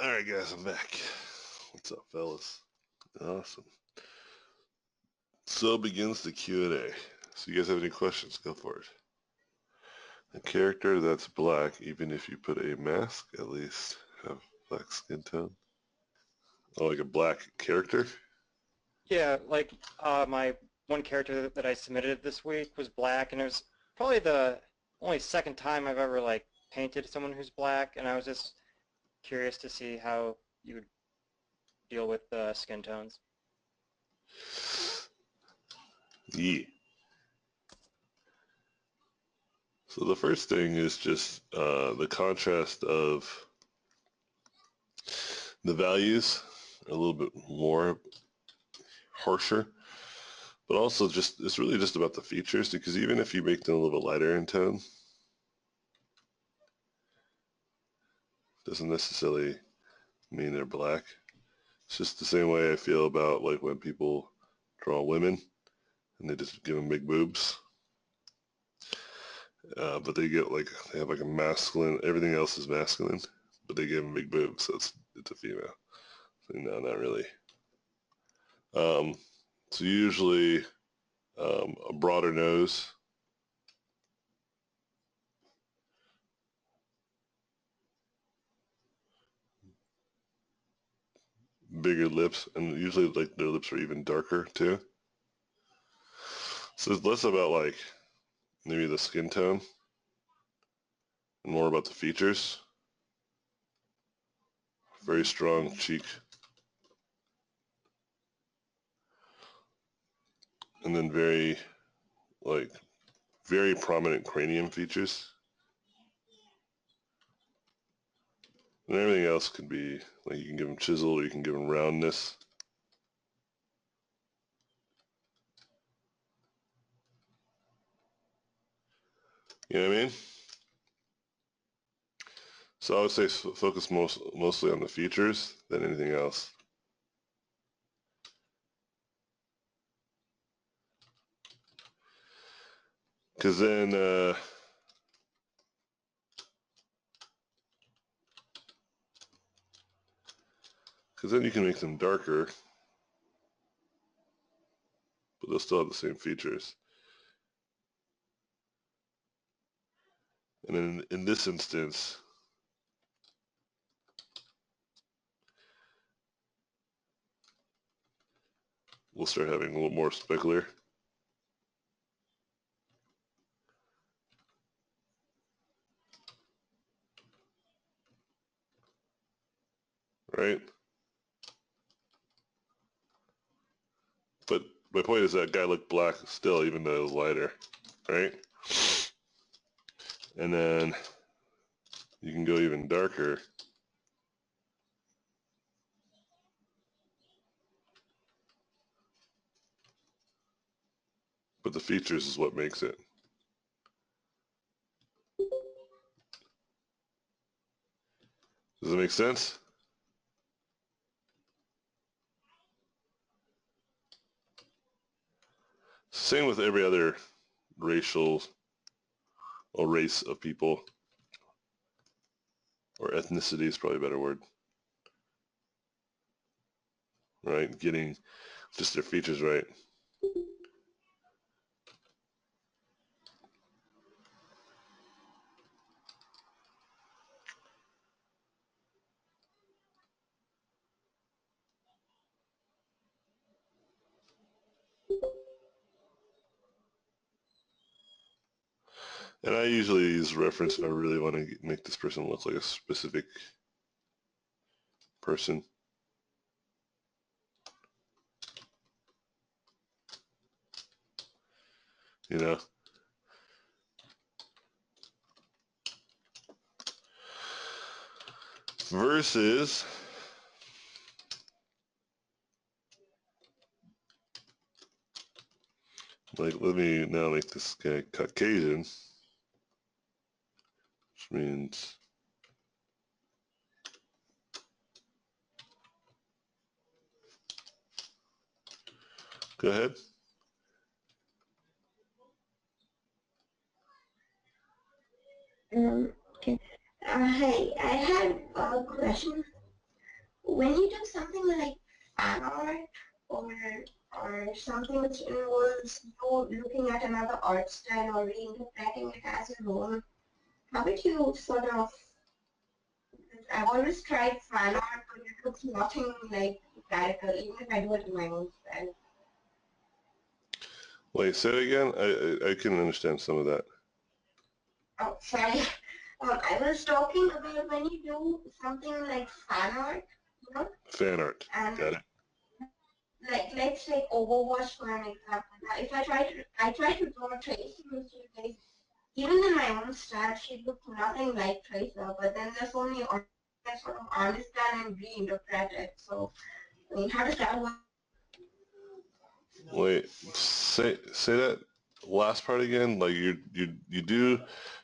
Alright guys, I'm back. What's up, fellas? Awesome. So begins the Q&A. So you guys have any questions? Go for it. A character that's black, even if you put a mask, at least have black skin tone. Oh, like a black character? Yeah, like my one character that I submitted this week was black, and it was probably the only second time I've ever like painted someone who's black, and I was just curious to see how you would deal with skin tones. Yeah. So the first thing is just the contrast of the values are a little bit more harsher, but also just it's really just about the features because even if you make them a little bit lighter in tone, doesn't necessarily mean they're black. It's just the same way I feel about like when people draw women and they just give them big boobs, but they have like a masculine. Everything else is masculine, but they give them big boobs, so it's a female. So, no, not really. Um, so usually a broader nose, bigger lips, and usually like their lips are even darker too. So it's less about like maybe the skin tone and more about the features. Very strong cheek, and then like very prominent cranium features. And everything else could be like you can give them chisel or you can give them roundness. You know what I mean? So I would say focus mostly on the features than anything else. Because then you can make them darker, but they'll still have the same features. And then in this instance, we'll start having a little more specular. Right? But my point is that guy looked black still, even though it was lighter, right? And then you can go even darker, but the features is what makes it. Does it make sense? Same with every other racial or race of people, or ethnicity is probably a better word, right? Getting just their features right. And I usually use reference if I really want to make this person look like a specific person. You know? Versus, like, let me now make this guy Caucasian, which means go ahead. Okay. Hey, I had a question. when you do something like fan art or something which involves you looking at another art style or reinterpreting it as your own, how would you sort of? I've always tried fan art, but it looks nothing like radical, even if I do it in my own style. Wait, say it again? I couldn't understand some of that. Oh, sorry. I was talking about when you do something like fan art, you know, Fan art. and Got it. like let's take Overwatch for an example. Now, if I try to draw Tracer, which is like, even in my own style, she looked nothing like Tracer, but then there's only I sort of understand and reinterpret it. So, I mean, how does that work? Wait, say that last part again. Like you do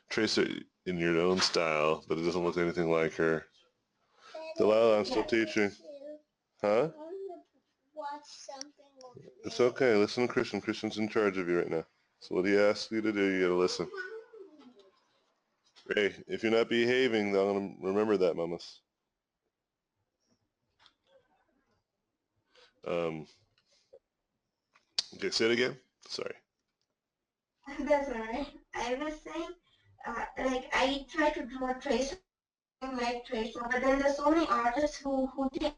trace it in your own style, but it doesn't look anything like her. Delilah, I'm still Yeah. teaching. Huh? It's okay. Listen to Christian. Christian's in charge of you right now. So what he asks you to do, you gotta listen. Hey, if you're not behaving, then I'm gonna remember that, mamas. Um, okay, say it again. Sorry. That's alright. I was saying, like I try to draw Tracer like Tracer, but then there's so many artists who take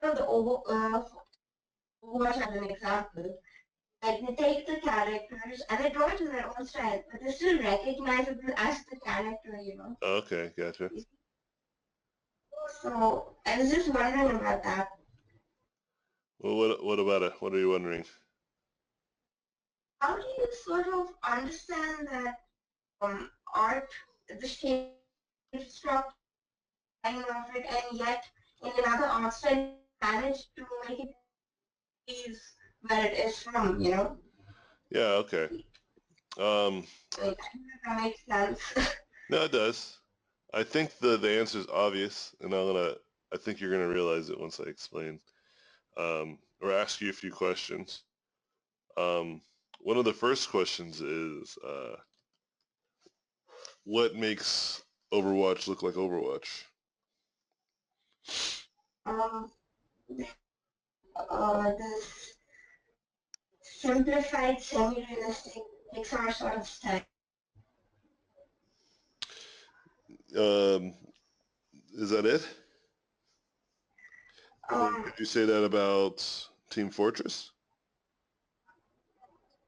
the Overwatch as an example. Like they take the characters and they draw it in their own style, but they're still recognizable as the character, you know. Okay, gotcha. So I was just wondering about that. Well, what about it? What are you wondering? How do you sort of understand that art, the shape, structure, line of it, and yet in another art style manage to make it is where it is from, you know? Yeah, okay. Um, Like, that makes sense. no, it does. I think the answer is obvious, and I think you're gonna realize it once I explain, or ask you a few questions. Um, one of the first questions is, what makes Overwatch look like Overwatch? um, this simplified, semi-realistic Pixar sort of style. Um, is that it? Or Um, could you say that about Team Fortress?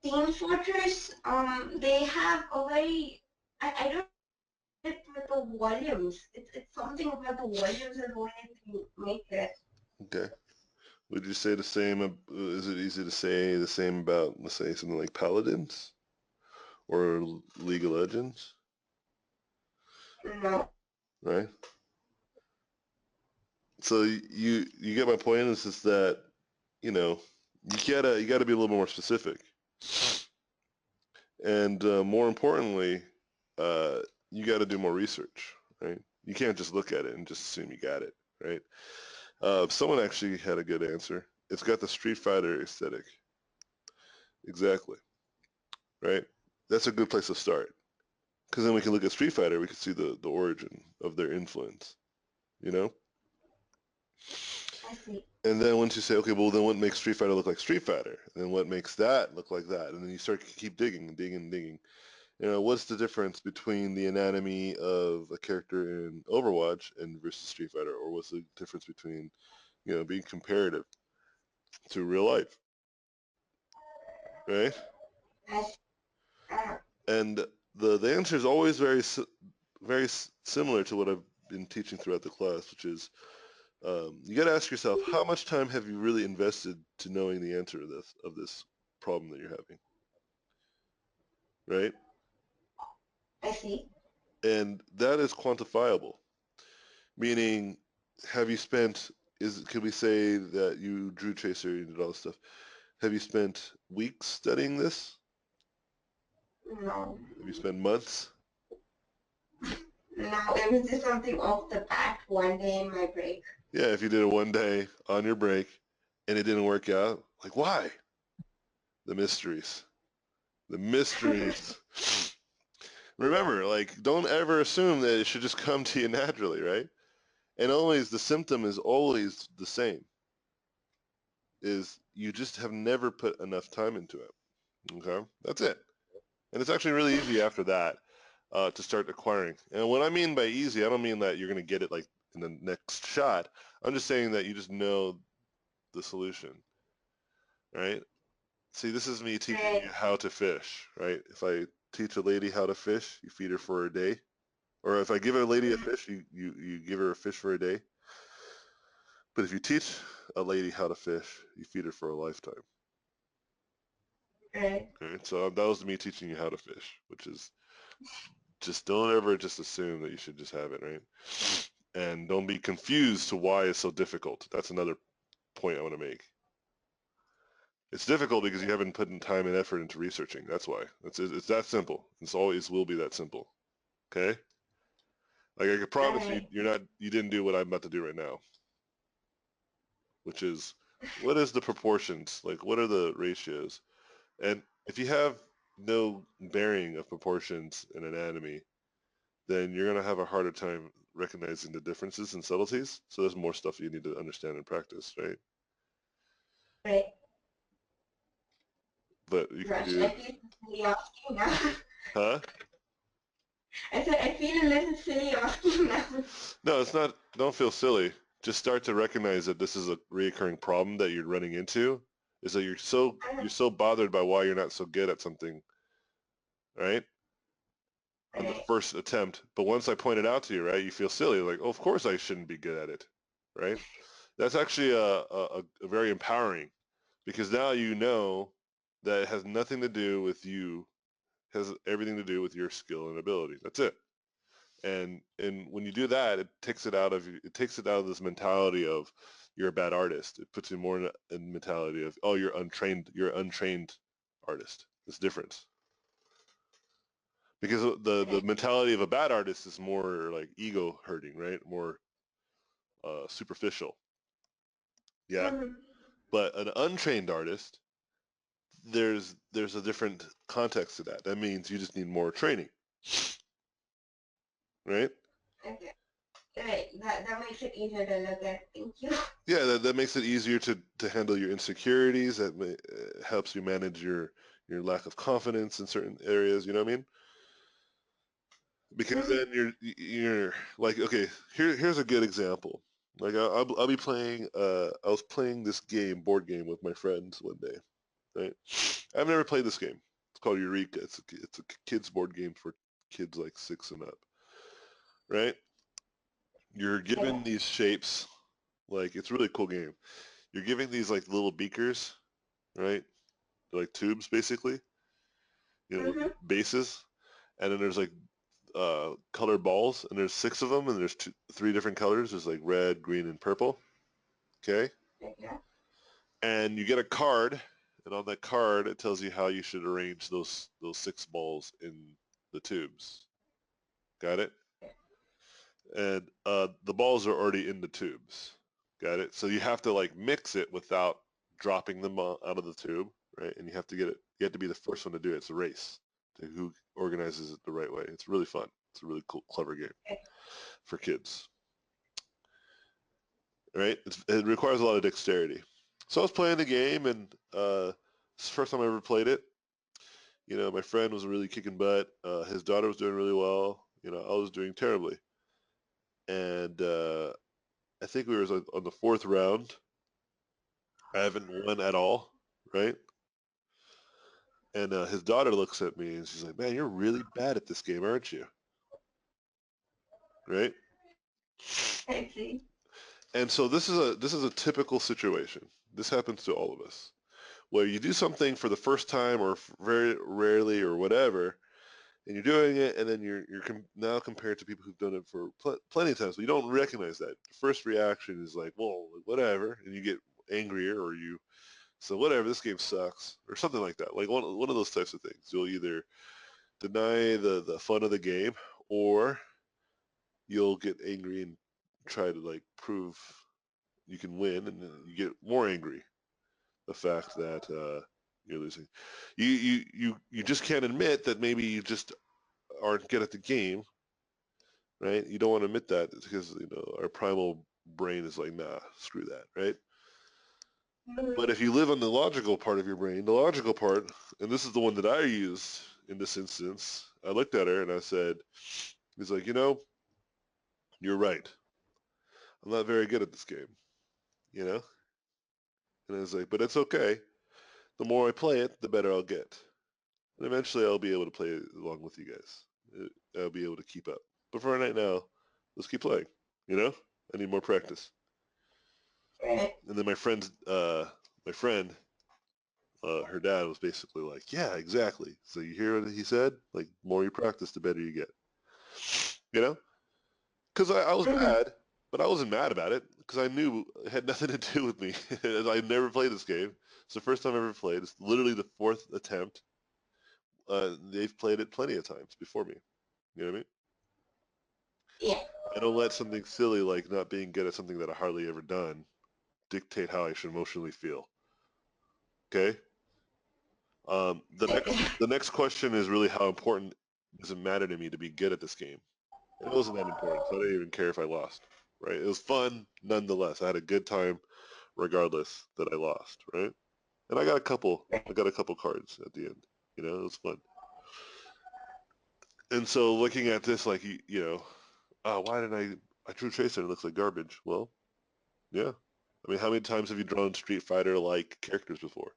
Team Fortress, they have a very, I don't know it with the volumes. It's something about the volumes and the way they make it. Okay. Would you say the same? Is it easy to say the same about, let's say, something like Paladins or League of Legends, No, right? So you get my point. Is just that you know you gotta be a little more specific, and more importantly, uh, you got to do more research, right? You can't just look at it and just assume you got it, right? Someone actually had a good answer. It's got the Street Fighter aesthetic. Exactly, right? That's a good place to start. Because then we can look at Street Fighter, we can see the origin of their influence, you know? I see. And then once you say, okay, well, then what makes Street Fighter look like Street Fighter? And then what makes that look like that? And then you start to keep digging and digging and digging. You know, what's the difference between the anatomy of a character in Overwatch and versus Street Fighter? Or what's the difference between, being comparative to real life, right? I see. Uh, And the answer is always very similar to what I've been teaching throughout the class, which is you got to ask yourself, how much time have you really invested to knowing the answer to this problem that you're having, right? I see. And that is quantifiable, meaning have you spent, could we say that you drew tracer, you did all this stuff, have you spent weeks studying this? No, Have you spent months? no, it was just something off the bat one day in my break. Yeah, if you did it one day on your break and it didn't work out, like why? The mysteries. The mysteries. Remember, like, don't ever assume that it should just come to you naturally, right? And always the symptom is always the same, is you just have never put enough time into it. Okay, that's it. And it's actually really easy after that to start acquiring. And what I mean by easy, I don't mean that you're going to get it like in the next shot. I'm just saying that you just know the solution, right? See, this is me teaching you how to fish, right? If I teach a lady how to fish, you feed her for a day. Or if I give a lady a fish, you give her a fish for a day. But if you teach a lady how to fish, you feed her for a lifetime. Right. Okay? So that was me teaching you how to fish, which is just don't ever just assume that you should just have it, right? And don't be confused to why it's so difficult. That's another point I want to make. It's difficult because you haven't put in time and effort into researching. That's why. It's that simple. It's always will be that simple. Okay? Like I can promise you, Right. you didn't do what I'm about to do right now, which is what is the proportions? Like what are the ratios? And if you have no bearing of proportions in anatomy, then you're going to have a harder time recognizing the differences and subtleties. So there's more stuff you need to understand and practice, right? Right. But you can Gosh, do, I feel silly asking now. huh? I said I feel a little silly asking now. No, it's not, don't feel silly. Just start to recognize that this is a reoccurring problem that you're running into, is that you're so bothered by why you're not so good at something, right? On the Right. first attempt. But once I point it out to you, right, you feel silly, like, oh, of course I shouldn't be good at it, right? That's actually a very empowering because now you know that it has nothing to do with you, has everything to do with your skill and ability. That's it. And when you do that, it takes it out of this mentality of you're a bad artist. It puts you more in mentality of, oh, you're an untrained artist. It's different. Because the Right. mentality of a bad artist is more like ego hurting, right? More superficial. Yeah. Mm-hmm. But an untrained artist, there's a different context to that. That means you just need more training, right? Okay. Right. That makes it easier to look at. Thank you. Yeah, that makes it easier to handle your insecurities. Helps you manage your lack of confidence in certain areas. You know what I mean? Because Mm-hmm. then you're like, okay, here's a good example. Like I'll be playing I was playing this board game with my friends one day, right? I've never played this game. It's called Eureka. It's a kids board game for kids like 6 and up, right? You're Okay. given these shapes, like it's a really cool game. You're giving these like little beakers, right? They're like tubes basically, with Mm-hmm. bases, and then there's like colored balls, and there's 6 of them, and there's three different colors. There's like red, green, and purple. Okay, Okay. and you get a card, and on that card it tells you how you should arrange those 6 balls in the tubes. Got it? And the balls are already in the tubes. Got it? So you have to like mix it without dropping them out of the tube, right? And you have to get it. You have to be the first one to do it. It's a race to who organizes it the right way. It's really fun. It's a really cool, clever game for kids, right? It requires a lot of dexterity. So I was playing the game, and it's the first time I ever played it. My friend was really kicking butt. His daughter was doing really well. I was doing terribly, and I think we were on the 4th round. I haven't won at all, right? And his daughter looks at me and she's like, "Man, you're really bad at this game, aren't you?" Right? I see. And so this is a typical situation. This happens to all of us, where you do something for the first time or very rarely or whatever, and you're doing it, and then you're now compared to people who've done it for plenty of times. So you don't recognize that. The first reaction is like, "Well, whatever," and you get angrier, or you so whatever, this game sucks, or something like that. Like one of those types of things. You'll either deny the fun of the game, or you'll get angry and try to like prove you can win, and then you get more angry. The fact that you're losing, you just can't admit that maybe you just aren't good at the game, right? You don't want to admit that because, our primal brain is like, nah, screw that, right? But if you live on the logical part of your brain, the logical part, and this is the one that I used in this instance, I looked at her and I said, he's like, you're right. I'm not very good at this game, you know? And I was like, but it's okay. The more I play it, the better I'll get. And eventually I'll be able to play it along with you guys. I'll be able to keep up. But for right now, let's keep playing, you know? I need more practice. Right. And then my friend, her dad was basically like, yeah, exactly. So you hear what he said? Like, the more you practice, the better you get. You know? Because I was Mhm. bad, but I wasn't mad about it because I knew it had nothing to do with me. I never played this game. It's the first time I ever played. It's literally the fourth attempt. They've played it plenty of times before me. You know what I mean? Yeah. I don't let something silly like not being good at something that I hardly ever done dictate how I should emotionally feel. Okay? The next question is really how important does it matter to me to be good at this game? And it wasn't that important, so I didn't even care if I lost. Right? It was fun nonetheless. I had a good time regardless that I lost. Right? And I got a couple. I got a couple cards at the end. It was fun. And so looking at this, like why didn't I drew Tracer and it looks like garbage? Well, yeah. I mean, how many times have you drawn Street Fighter-like characters before?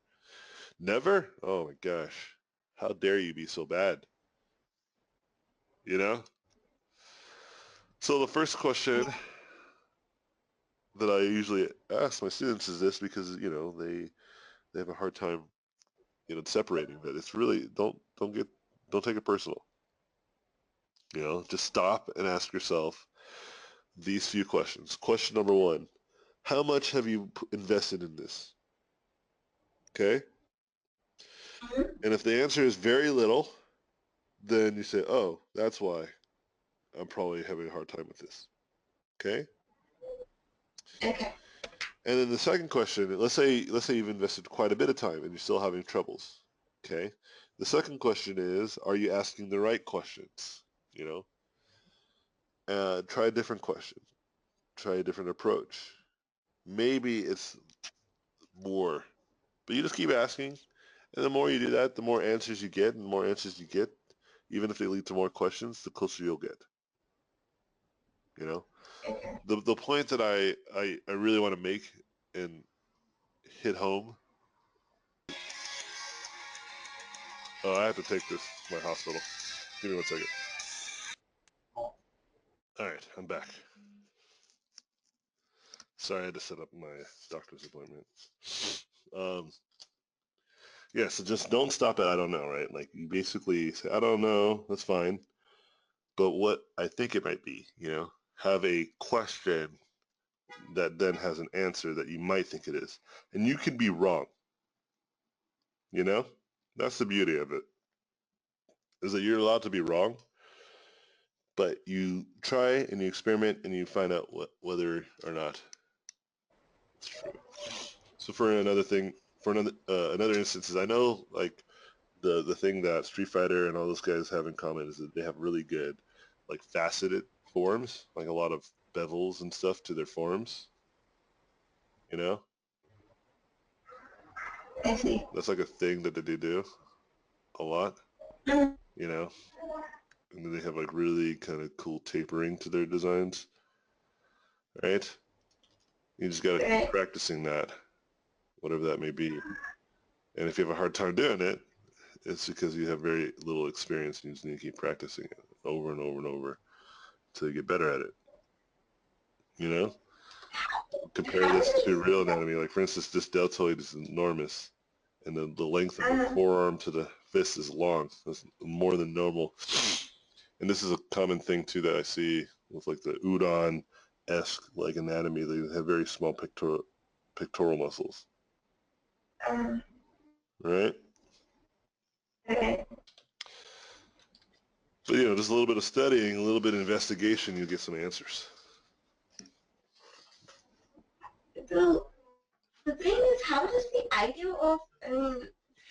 Never? Oh my gosh. How dare you be so bad? You know? So the first question that I usually ask my students is this because, they have a hard time, separating that. It's really don't take it personal. Just stop and ask yourself these few questions. Question number one, how much have you invested in this? Okay? Mhm. And if the answer is very little, then you say, oh, that's why I'm probably having a hard time with this. Okay? Okay. And then the second question, let's say you've invested quite a bit of time and you're still having troubles. Okay? The second question is, are you asking the right questions? You know? Try a different question. Try a different approach. Maybe it's more, but you just keep asking. And the more you do that, the more answers you get, and the more answers you get, even if they lead to more questions, the closer you'll get. You know? Okay. The point that I really want to make and hit home. Oh, I have to take this to my hospital. Give me one second. All right, I'm back. Sorry, I had to set up my doctor's appointment. Um, yeah, so just don't stop at I don't know, right? Like you basically say, I don't know, that's fine. But what I think it might be, have a question that then has an answer that you might think it is. And you could be wrong, you know? That's the beauty of it, is that you're allowed to be wrong, but you try and you experiment and you find out whether or not it's true. So for another thing, for another instance is I know like the thing that Street Fighter and all those guys have in common is that they have really good like faceted forms, like a lot of bevels and stuff to their forms, you know? I see. That's like a thing that they do a lot, Mhm. you know? And then they have like really kind of cool tapering to their designs, right? You just gotta keep Right. practicing that, whatever that may be. And if you have a hard time doing it, it's because you have very little experience and you just need to keep practicing it over and over and over until you get better at it. You know? Compare How this does to real anatomy. Like for instance, this deltoid is enormous and the length of the uh, forearm to the fist is long. That's more than normal. And this is a common thing too that I see with like the udon-esque like anatomy. They have very small pectoral muscles, uh, right? right. But just a little bit of studying, a little bit of investigation, you get some answers. So the thing is, how does the idea of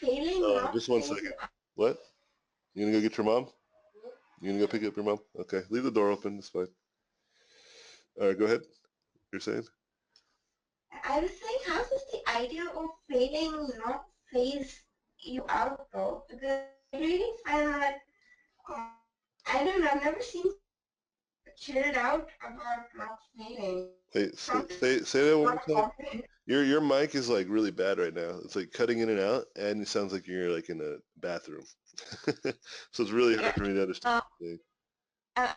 failing, not Just one failing, second. What? You gonna go get your mom? You gonna go pick up your mom? Okay, leave the door open. It's fine. All right, go ahead. You're saying? I was saying, how does the idea of failing not phase you out though? Because I really find that, uh, I don't know, I've never seen chilled out about not failing. Wait, Something say that one not more time. confident. Your mic is like really bad right now. It's like cutting in and out, and it sounds like you're like in a bathroom. So it's really hard Yeah. for me to understand. Uh,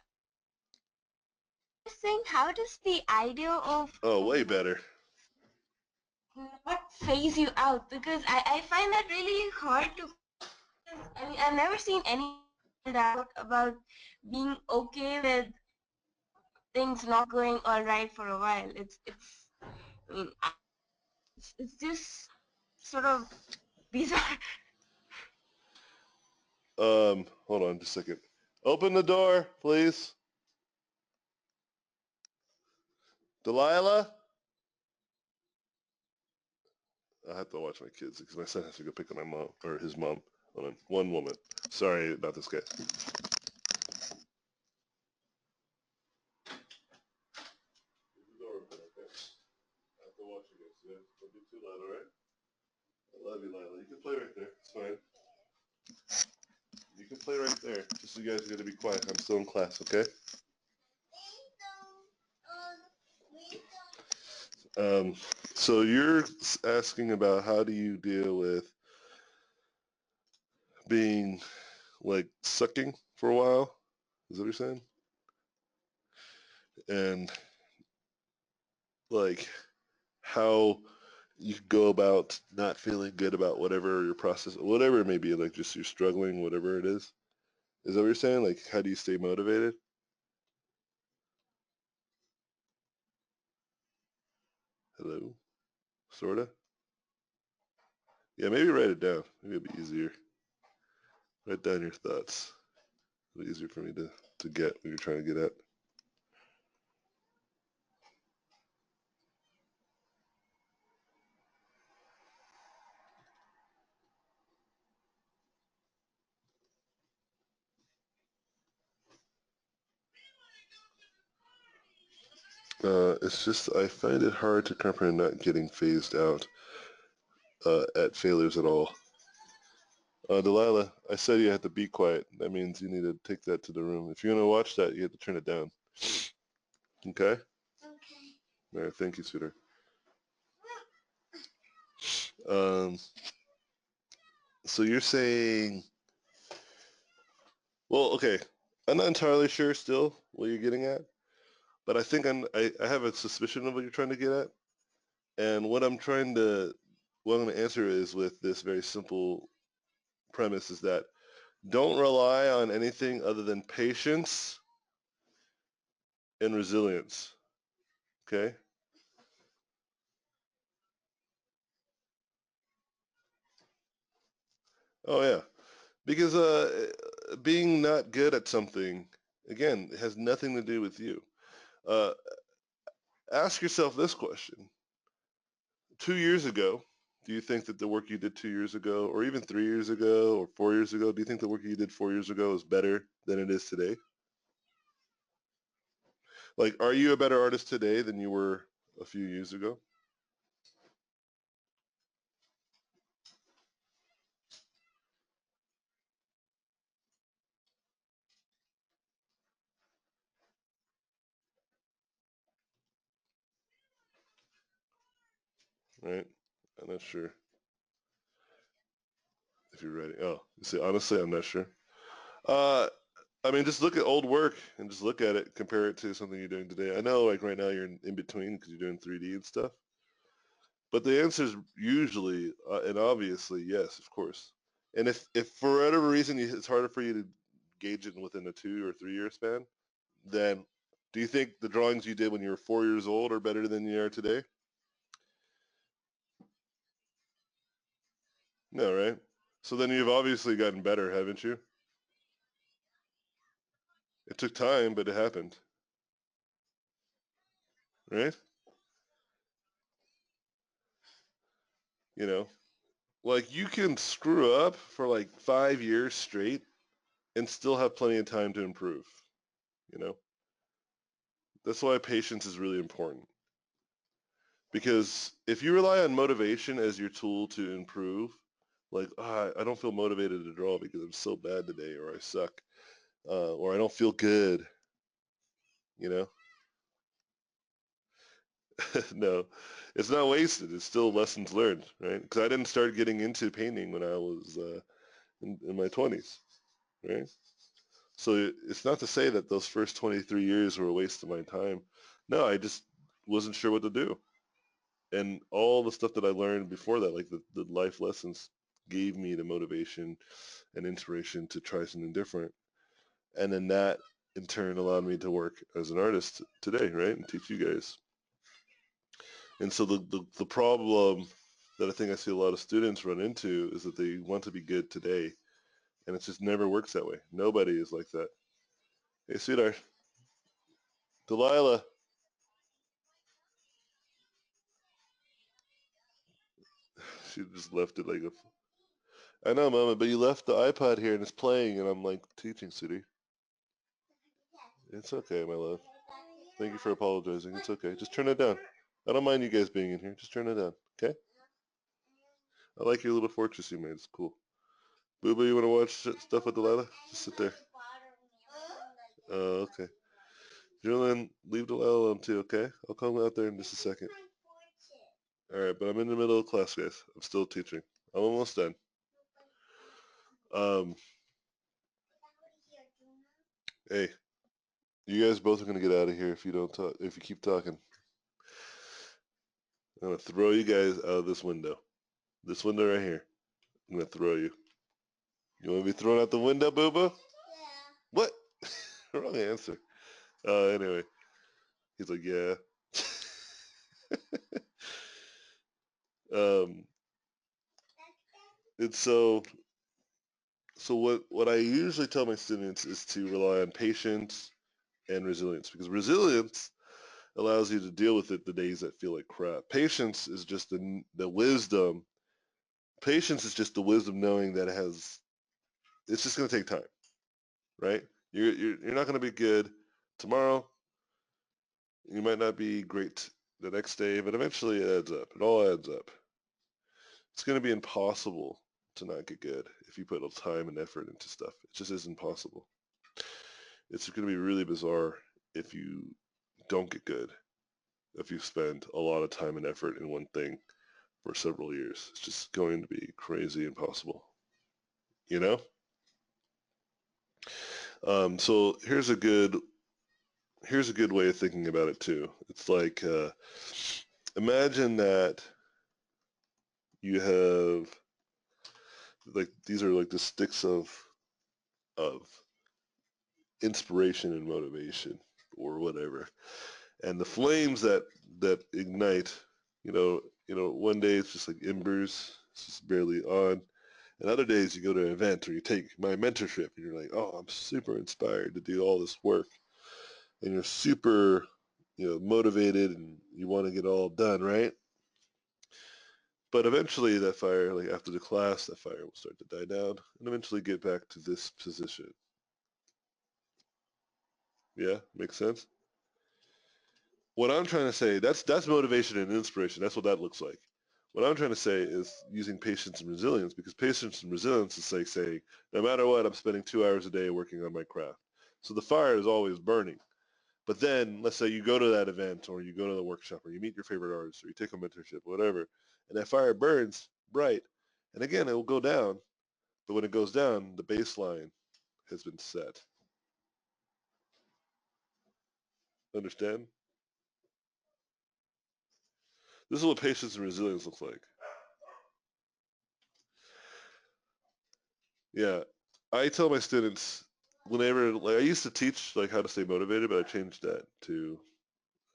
saying, how does the idea of Oh, way better. not phase you out? Because I find that really hard to. I mean, I've never seen any doubt about being okay with things not going all right for a while. I mean, it's just sort of bizarre. Hold on just a second. Open the door, please. Delilah? I have to watch my kids because my son has to go pick up my mom, or his mom. Hold on, one moment. Sorry about this, guy. Leave the door open, okay? I have to watch you guys. Yeah? Don't be too loud, all right? I love you, Lila. You can play right there. It's fine. You can play right there. Just you guys are going to be quiet. I'm still in class, okay? So you're asking about how do you deal with being like sucking for a while? Is that what you're saying? And like how you go about not feeling good about whatever your process, whatever it may be, like just you're struggling, whatever it is. Is that what you're saying? Like how do you stay motivated? Hello? Sorta? Yeah, maybe write it down. Maybe it'll be easier. Write down your thoughts. It'll be easier for me to get what you're trying to get at. It's just I find it hard to comprehend not getting phased out at failures at all. Delilah, I said you had to be quiet. That means you need to take that to the room. If you're going to watch that, you have to turn it down. Okay? Okay. All right, thank you, sweetheart. Um, so you're saying, well, okay. I'm not entirely sure still what you're getting at, but I think I have a suspicion of what you're trying to get at. And what I'm going to answer is with this very simple premise is that don't rely on anything other than patience and resilience. Okay? Oh yeah. Because being not good at something, again, it has nothing to do with you. Uh, ask yourself this question. 2 years ago, do you think that the work you did 2 years ago, or even 3 years ago, or 4 years ago, do you think the work you did 4 years ago is better than it is today? Like, are you a better artist today than you were a few years ago? Right? I'm not sure if you're ready. Oh, you see, honestly, I'm not sure. Uh, I mean, just look at old work and just look at it, compare it to something you're doing today. I know, like right now, you're in between because you're doing 3D and stuff. But the answer is usually and obviously yes, of course. And if for whatever reason it's harder for you to gauge it within a 2 or 3 year span, then do you think the drawings you did when you were 4 years old are better than you are today? No, right? So then you've obviously gotten better, haven't you? It took time, but it happened, right? You know, like you can screw up for like 5 years straight and still have plenty of time to improve, you know? That's why patience is really important. Because if you rely on motivation as your tool to improve, like, I don't feel motivated to draw because I'm so bad today, or I suck, or I don't feel good, you know? No, it's not wasted. It's still lessons learned, right? Because I didn't start getting into painting when I was in my 20s, right? So it's not to say that those first 23 years were a waste of my time. No, I just wasn't sure what to do. And all the stuff that I learned before that, like the life lessons, gave me the motivation and inspiration to try something different. And then that, in turn, allowed me to work as an artist today, right? And teach you guys. And so the problem that I think I see a lot of students run into is that they want to be good today. And it just never works that way. Nobody is like that. Hey, sweetheart. Delilah. She just left it like a... I know, Mama, but you left the iPod here and it's playing and I'm like teaching, sweetie. It's okay, my love. Thank you for apologizing. It's okay. Just turn it down. I don't mind you guys being in here. Just turn it down, okay? I like your little fortress you made. It's cool. Boo Boo, you want to watch stuff with Delilah? Just sit there. Oh, okay. Julian, leave Delilah alone too, okay? I'll come out there in just a second. All right, but I'm in the middle of class, guys. I'm still teaching. I'm almost done. Hey, you guys both are gonna get out of here if you don't talk. If you keep talking, I'm gonna throw you guys out of this window. This window right here. I'm gonna throw you. You want to be thrown out the window, Boo Boo? Yeah. What? Wrong answer. Anyway, he's like, yeah. um, and so what I usually tell my students is to rely on patience and resilience, because resilience allows you to deal with it the days that feel like crap. Patience is just the wisdom. Patience is just the wisdom knowing that it's just going to take time, right? You're not going to be good tomorrow. You might not be great the next day, but eventually it adds up. It all adds up. It's going to be impossible to not get good if you put time and effort into stuff. It just isn't possible. It's going to be really bizarre if you don't get good, if you spend a lot of time and effort in one thing for several years. It's just going to be crazy impossible, you know? So here's a good way of thinking about it too. It's like, imagine that you have, like, these are like the sticks of inspiration and motivation or whatever. And the flames that ignite, one day it's just like embers, it's just barely on. And other days you go to an event or you take my mentorship and you're like, oh, I'm super inspired to do all this work. And you're super, motivated and you want to get all done, right? But eventually that fire, like after the class, that fire will start to die down and eventually get back to this position. Yeah, makes sense? What I'm trying to say, that's motivation and inspiration. That's what that looks like. What I'm trying to say is using patience and resilience, because patience and resilience is like saying, no matter what, I'm spending 2 hours a day working on my craft. So the fire is always burning. But then let's say you go to that event or you go to the workshop or you meet your favorite artist or you take a mentorship, whatever, and that fire burns bright. And again, it will go down. But when it goes down, the baseline has been set. Understand? This is what patience and resilience looks like. Yeah. I tell my students whenever, like I used to teach like how to stay motivated, but I changed that to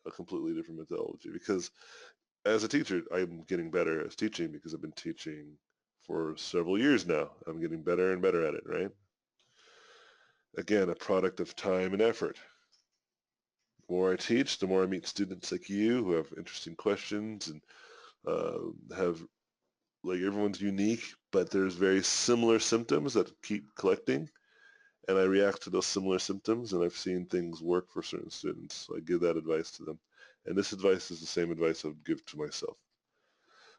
a completely different methodology because as a teacher, I'm getting better as teaching because I've been teaching for several years now. I'm getting better and better at it, right? Again, a product of time and effort. The more I teach, the more I meet students like you who have interesting questions and have, like, everyone's unique, but there's very similar symptoms that keep collecting. and I react to those similar symptoms, and I've seen things work for certain students. So I give that advice to them. And this advice is the same advice I would give to myself,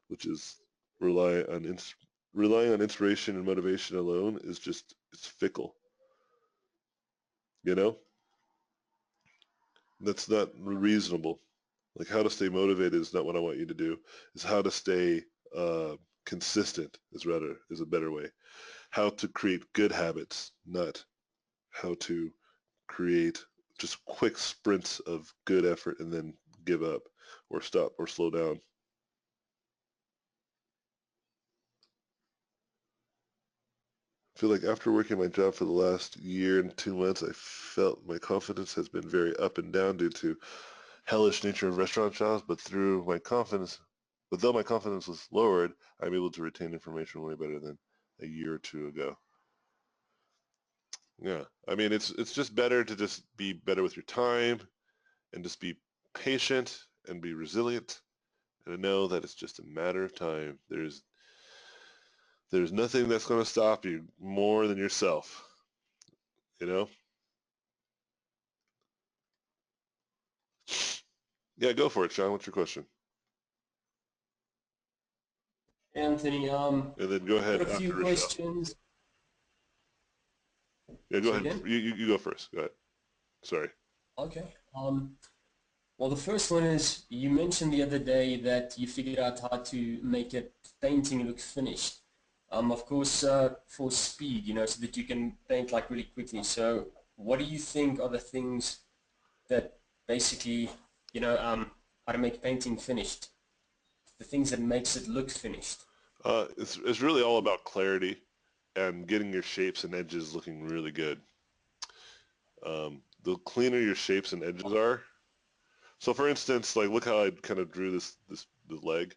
which is relying on inspiration and motivation alone is just, it's fickle. You know? That's not reasonable. Like, how to stay motivated is not what I want you to do. It's how to stay consistent is a better way. How to create good habits, not how to create just quick sprints of good effort and then give up or stop or slow down. I feel like after working my job for the last year and 2 months, I felt my confidence has been very up and down due to hellish nature of restaurant jobs, but though my confidence was lowered, I'm able to retain information way better than a year or two ago. Yeah, I mean, it's just better to just be better with your time and just be patient and be resilient and know that it's just a matter of time. There's nothing that's going to stop you more than yourself, you know? Yeah, go for it, Sean. What's your question? Anthony, And then go ahead got a few after Rochelle. questions. Yeah, go Say ahead. again? You go first. Go ahead. Sorry. Okay. Well, the first one is you mentioned the other day that you figured out how to make a painting look finished. Of course, for speed, so that you can paint like really quickly. So, what do you think are the things that basically, how to make painting finished? The things that makes it look finished. It's really all about clarity and getting your shapes and edges looking really good. The cleaner your shapes and edges are. So for instance, like look how I kind of drew the leg.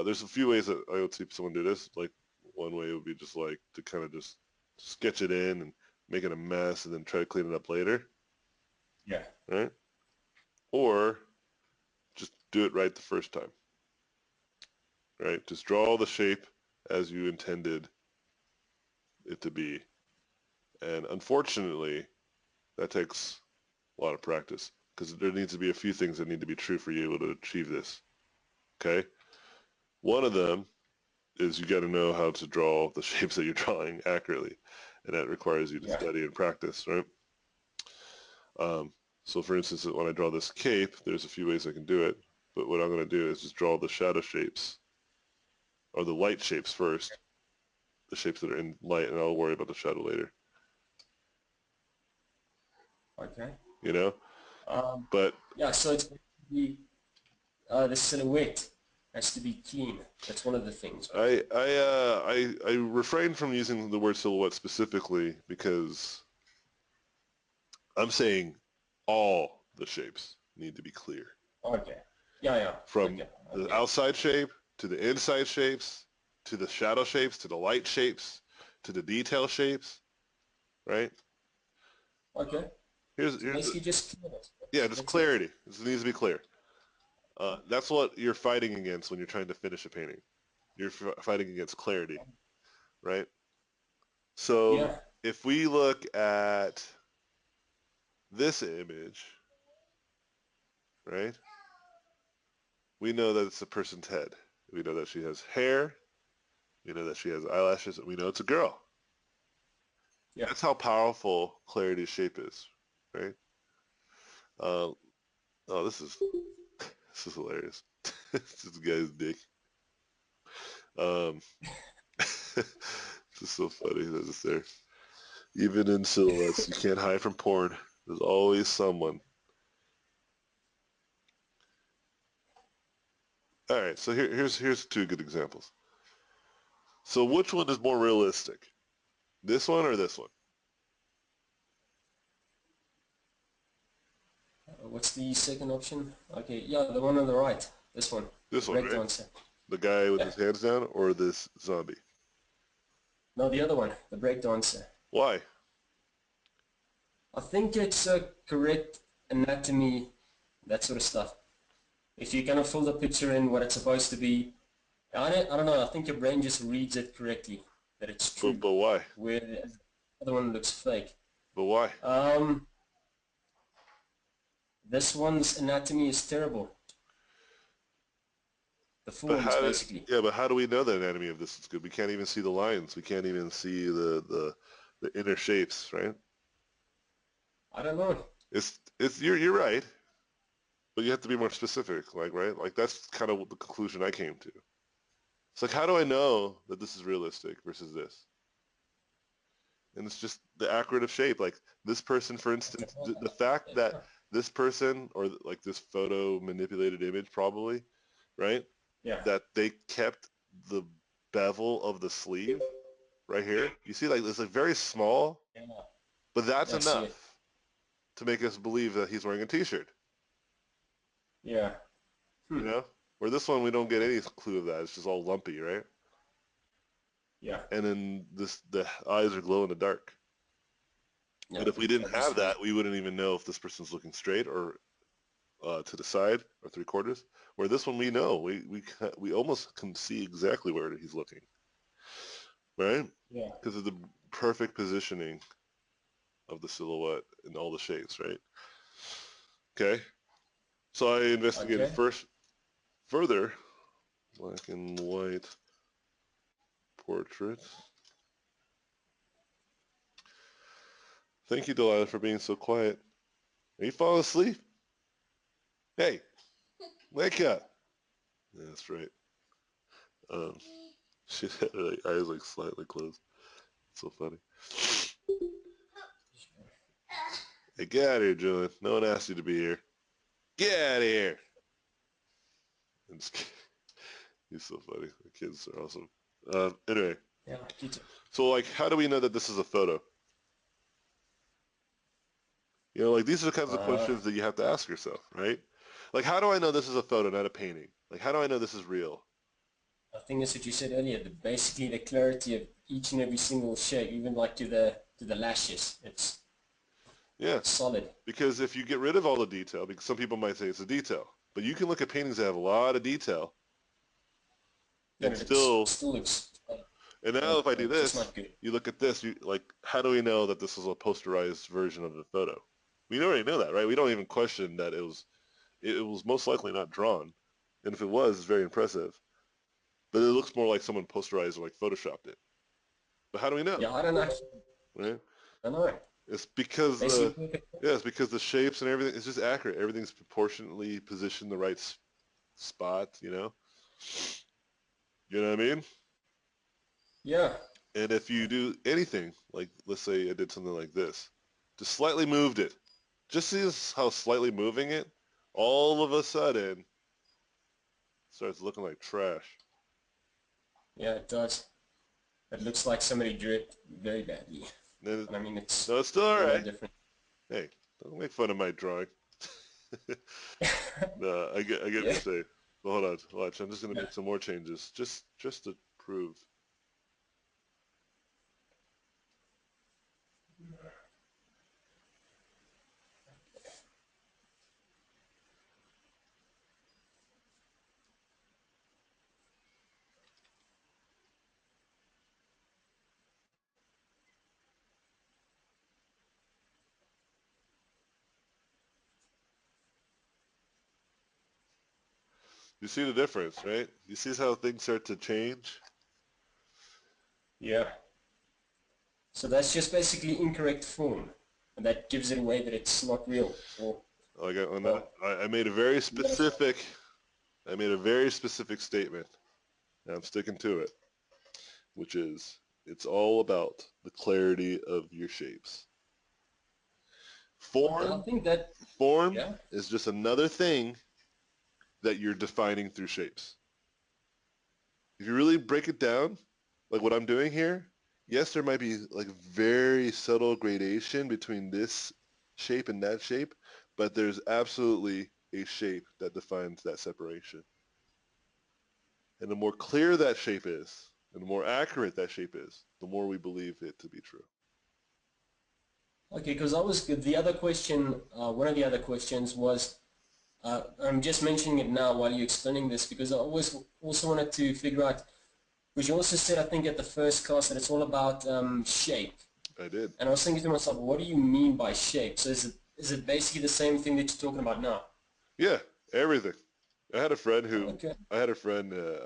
There's a few ways that I would see someone do this. Like one way would be just like to kind of just sketch it in and make it a mess and then try to clean it up later. Yeah. Right? Or just do it right the first time. Right? Just draw the shape as you intended it to be. And unfortunately, that takes a lot of practice because there needs to be a few things that need to be true for you able to achieve this. Okay? One of them is you got to know how to draw the shapes that you're drawing accurately, and that requires you to study and practice, right? So for instance, when I draw this cape, there's a few ways I can do it, but what I'm going to do is just draw the shadow shapes, or the light shapes first, the shapes that are in light, and I'll worry about the shadow later. Okay. You know? But yeah, so it's the silhouette has to be clean. That's one of the things. I refrain from using the word silhouette specifically because I'm saying all the shapes need to be clear. Okay. Yeah. From the outside shape to the inside shapes to the shadow shapes to the light shapes to the detail shapes, right? Okay. Here's basically just clearness. Yeah, just clarity. It needs to be clear. That's what you're fighting against when you're trying to finish a painting. You're fighting against clarity, right? So if we look at this image, right? We know that it's a person's head. We know that she has hair. We know that she has eyelashes. And we know it's a girl. Yeah. That's how powerful clarity's shape is, right? Oh, this is hilarious. This guy's dick. This is so funny. That's just there. Even in silhouettes, you can't hide from porn. There's always someone. All right, so here's two good examples. So which one is more realistic? This one or this one? What's the second option? Okay, yeah, the one on the right. This one. This one, right? Breakdancer. The guy with his hands down or this zombie? No, the other one, the breakdancer. Why? I think it's a correct anatomy, that sort of stuff. If you kind of fill the picture in what it's supposed to be, I don't know, I think your brain just reads it correctly, that it's true. But why? Where the other one looks fake. But why? This one's anatomy is terrible. The But forms, basically. yeah, but how do we know the anatomy of this is good? We can't even see the lines. We can't even see the inner shapes, right? I don't know. You're right, but you have to be more specific, like, right? Like that's kind of the conclusion I came to. It's like, how do I know that this is realistic versus this? And it's just the accurate of shape. Like this person, for instance, the fact that this person or like this photo manipulated image probably, right? Yeah. That they kept the bevel of the sleeve right here. You see, like it's like very small, Yeah. but that's I see it. enough to make us believe that he's wearing a t-shirt. Yeah. You know? Where this one we don't get any clue of that. It's just all lumpy, right? Yeah. And then the eyes are glow in the dark. Yeah, But if we didn't have obviously. that, we wouldn't even know if this person's looking straight or to the side or 3/4. Where this one we know, we almost can see exactly where he's looking, right? Yeah. Because of the perfect positioning of the silhouette and all the shapes, right? Okay. So I investigated Okay. further, black and white portraits. Thank you, Delilah, for being so quiet. Are you falling asleep? Hey, wake up. Yeah, that's right. Um, she had her eyes like slightly closed. It's so funny. Hey, get out of here, Julian. No one asked you to be here. Get out of here. I'm just kidding. He's so funny. The kids are awesome. Anyway, Yeah, you too. so like, how do we know that this is a photo? You know, like these are the kinds of questions that you have to ask yourself, right? Like, how do I know this is a photo, not a painting? Like, how do I know this is real? I think that's what you said earlier. Basically, the clarity of each and every single shape, even like to the lashes, it's Yeah, solid. because if you get rid of all the detail, because some people might say it's a detail, but you can look at paintings that have a lot of detail Yeah, and but it still, still looks and now if I do just this, not good. you look at this, you like, how do we know that this is a posterized version of the photo? We already know that, right? We don't even question that it was most likely not drawn. And if it was, it's very impressive. But it looks more like someone posterized or like photoshopped it. But how do we know? Yeah, I don't actually. Right? I know. It's because Basically, it's because the shapes and everything, it's just accurate. Everything's proportionately positioned the right spot, you know? You know what I mean? yeah. And if you do anything, like let's say I did something like this, just slightly moved it. Just see how slightly moving it, all of a sudden, starts looking like trash. Yeah, it does. It looks like somebody drew it very badly. And And I mean, it's no, it's still all no right. different. Hey, don't make fun of my drawing. No, I get what you're Yeah. saying. But hold on, watch. I'm just gonna Yeah. make some more changes, just to prove. You see the difference, right? You see how things start to change? Yeah. So that's just basically incorrect form, and that gives it away that it's not real. Or Like well, I made a very specific, I made a very specific statement, and I'm sticking to it, which is it's all about the clarity of your shapes. I Form, think that form yeah. is just another thing that you're defining through shapes. If you really break it down, like what I'm doing here, yes, there might be like very subtle gradation between this shape and that shape, but there's absolutely a shape that defines that separation. And the more clear that shape is, and the more accurate that shape is, the more we believe it to be true. Okay, because I was the other question. One of the other questions was. I'm just mentioning it now while you're explaining this because I always also wanted to figure out, because you also said I think at the first class that it's all about shape. I did. And I was thinking to myself, what do you mean by shape? So is it basically the same thing that you're talking about now? Yeah, everything. I had a friend who Okay. I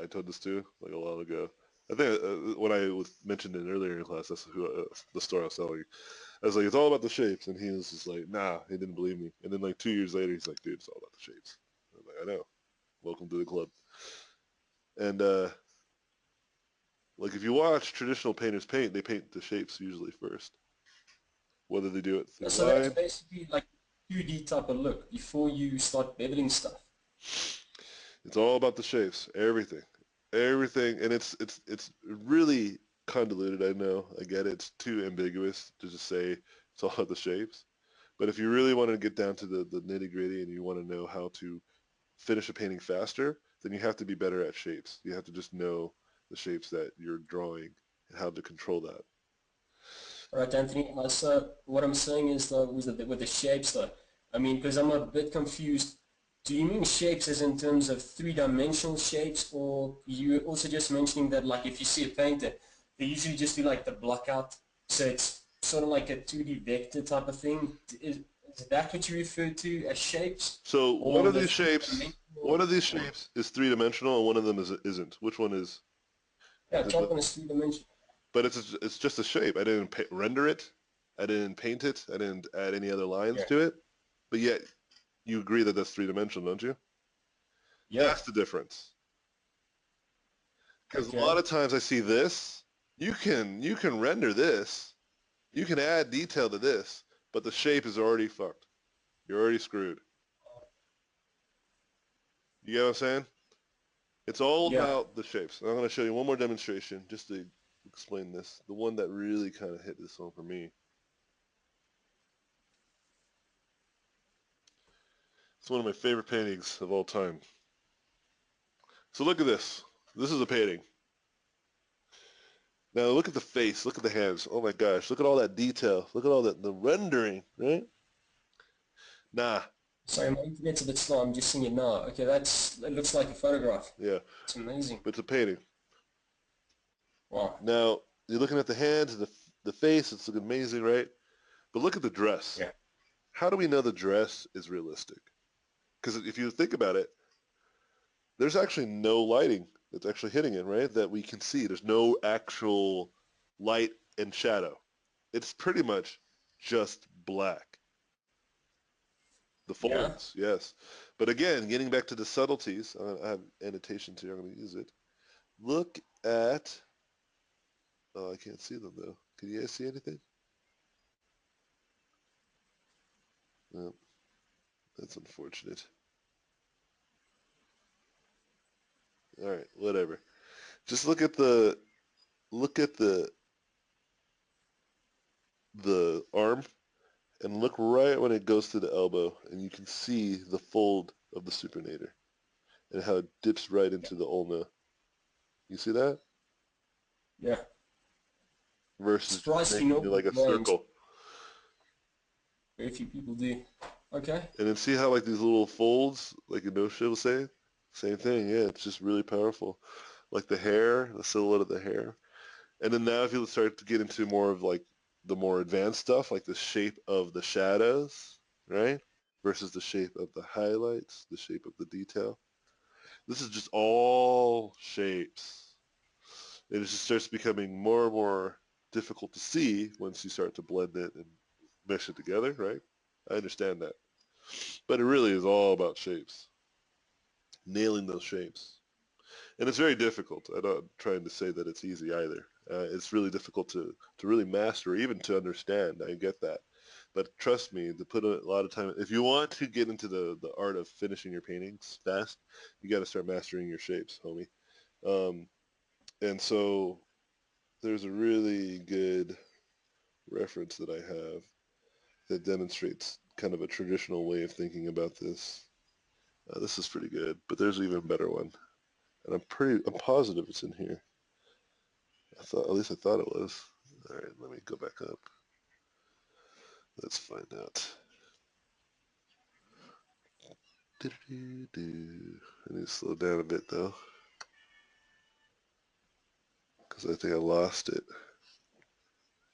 told this to like a while ago. I think when I was mentioned it earlier in class, that's who the story I was telling. I was like, it's all about the shapes, and he was just like, nah, he didn't believe me. And then like 2 years later, he's like, dude, it's all about the shapes. I'm like, I know. Welcome to the club. And like if you watch traditional painters paint, they paint the shapes usually first, whether they do it through So that's line. basically like 2D type of look before you start beveling stuff. It's all about the shapes, everything, and it's really convoluted. I know, I get it. It's too ambiguous to just say it's all about the shapes. But if you really want to get down to the nitty gritty and you want to know how to finish a painting faster, then you have to be better at shapes. You have to just know the shapes that you're drawing and how to control that. Right, Anthony. So what I'm saying is though, with the shapes though, I mean, because I'm a bit confused. Do you mean shapes as in terms of three-dimensional shapes, or you also just mentioning that like if you see a painter, they usually just do like the block out, so it's sort of like a 2D vector type of thing. Is that what you refer to as shapes, So or the one three-dimensional? of these shapes is three-dimensional and one of them isn't. Which one is? Yeah, The, chalk on is three-dimensional. but it's just a shape. I didn't render it. I didn't paint it. I didn't add any other lines Yeah. to it. But yet you agree that that's three-dimensional, don't you? Yeah. That's the difference. Because a lot Okay. of times I see this. You can render this. You can add detail to this, but the shape is already fucked. You're already screwed. You get what I'm saying? It's all Yeah. about the shapes. And I'm going to show you one more demonstration just to explain this. The one that really kind of hit this home for me. It's one of my favorite paintings of all time. So look at this. This is a painting. Now look at the face. Look at the hands. Oh my gosh. Look at all that detail. Look at all that, the rendering, right? Nah. Sorry, my internet's a bit slow. I'm just seeing it now. Okay, it looks like a photograph. Yeah. It's amazing. But it's a painting. Wow. Now, you're looking at the hands and the face. It's looking amazing, right? But look at the dress. Yeah. How do we know the dress is realistic? Because if you think about it, there's actually no lighting that's actually hitting it, right? That we can see. There's no actual light and shadow. It's pretty much just black. The Yeah. folds, yes. But again, getting back to the subtleties, I have annotations here. I'm going to use it. Look at, oh, I can't see them though. Can you guys see anything? No, that's unfortunate. All right, whatever. Just look at the arm and look right when it goes to the elbow, and you can see the fold of the supinator and how it dips right Yeah. into the ulna. You see that? Yeah. Versus just Surprisingly, making it normal like a drawings. circle. Very few people do. Okay. And then see how like these little folds, like Inosha was saying? Same thing, yeah, it's just really powerful. Like the hair, the silhouette of the hair. And then now if you start to get into more of like the more advanced stuff, like the shape of the shadows, right? Versus the shape of the highlights, the shape of the detail. This is just all shapes. And it just starts becoming more and more difficult to see once you start to blend it and mesh it together, right? I understand that. But it really is all about shapes, nailing those shapes. And it's very difficult. I'm not trying to say that it's easy either. It's really difficult to really master, even to understand. I get that. But trust me, to put a lot of time, if you want to get into the art of finishing your paintings fast, you got to start mastering your shapes, homie. Um, and so there's a really good reference that I have that demonstrates kind of a traditional way of thinking about this. This is pretty good, but there's an even better one. And I'm positive it's in here. At least I thought it was. All right, let me go back up. Let's find out. I need to slow down a bit though, because I think I lost it.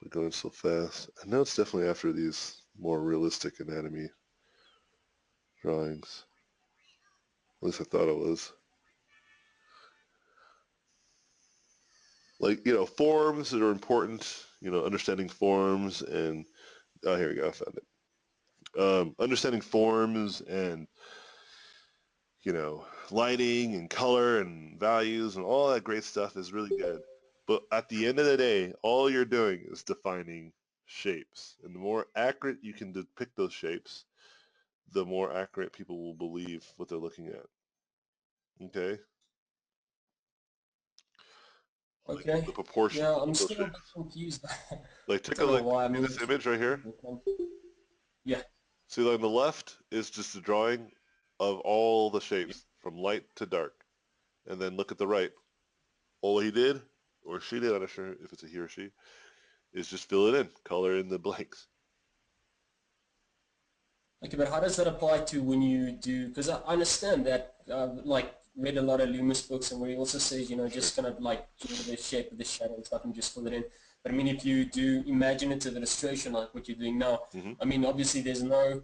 We're going so fast. I know it's definitely after these more realistic anatomy drawings. At least I thought it was. Like, forms that are important, understanding forms and, oh, here we go, I found it. Understanding forms and, lighting and color and values and all that great stuff is really good. But at the end of the day, all you're doing is defining shapes. And the more accurate you can depict those shapes, the more accurate people will believe what they're looking at. Okay? Like Okay. the proportions Yeah, I'm of those still a bit shapes. confused. Like I take a don't know look. why. I See mean, this image right here? yeah. See, on the left is just a drawing of all the Yeah. shapes from light to dark. And then look at the right. All he did, or she did, I'm not sure if it's a he or she, is just fill it in, color in the blanks. Okay, but how does that apply to when you do? Because I understand that, like, read a lot of Loomis books, and where he also says, Sure. just kind of like draw the shape of the shadow and stuff and just fill it in. But I mean, if you do imaginative illustration like what you're doing now, Hmm. I mean, obviously there's no,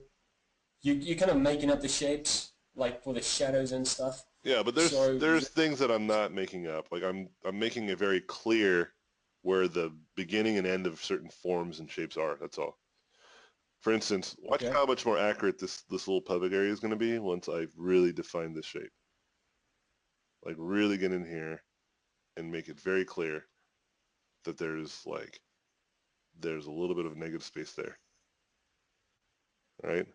you're kind of making up the shapes like for the shadows and stuff. Yeah, but there's So there's things that I'm not making up. Like I'm making it very clear where the beginning and end of certain forms and shapes are. That's all. For instance, watch okay, how much more accurate this little pelvic area is going to be once I've really defined this shape. Like really get in here and make it very clear that there's a little bit of negative space there, right?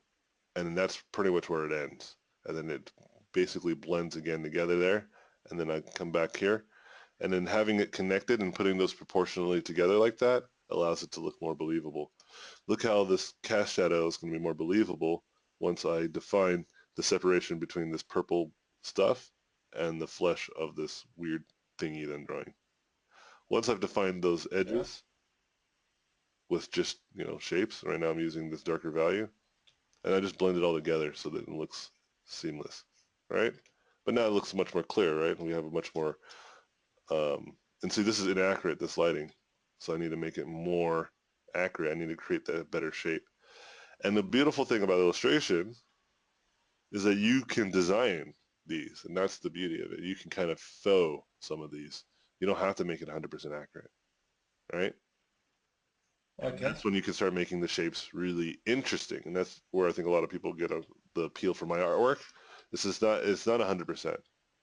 And then that's pretty much where it ends. And then it basically blends again together there. And then I come back here. And then having it connected and putting those proportionally together like that allows it to look more believable. Look how this cast shadow is going to be more believable once I define the separation between this purple stuff and the flesh of this weird thingy then drawing. Once I've defined those yeah, edges with just, shapes, right now I'm using this darker value, and I just blend it all together so that it looks seamless, right? But now it looks much more clear, right? And we have a much more, and see, this is inaccurate, this lighting. So I need to make it more accurate. I need to create that better shape. And the beautiful thing about illustration is that you can design these, and that's the beauty of it. You can kind of faux some of these. You don't have to make it 100% accurate, right? And okay, that's when you can start making the shapes really interesting. And that's where I think a lot of people get the appeal for my artwork. It's not 100%.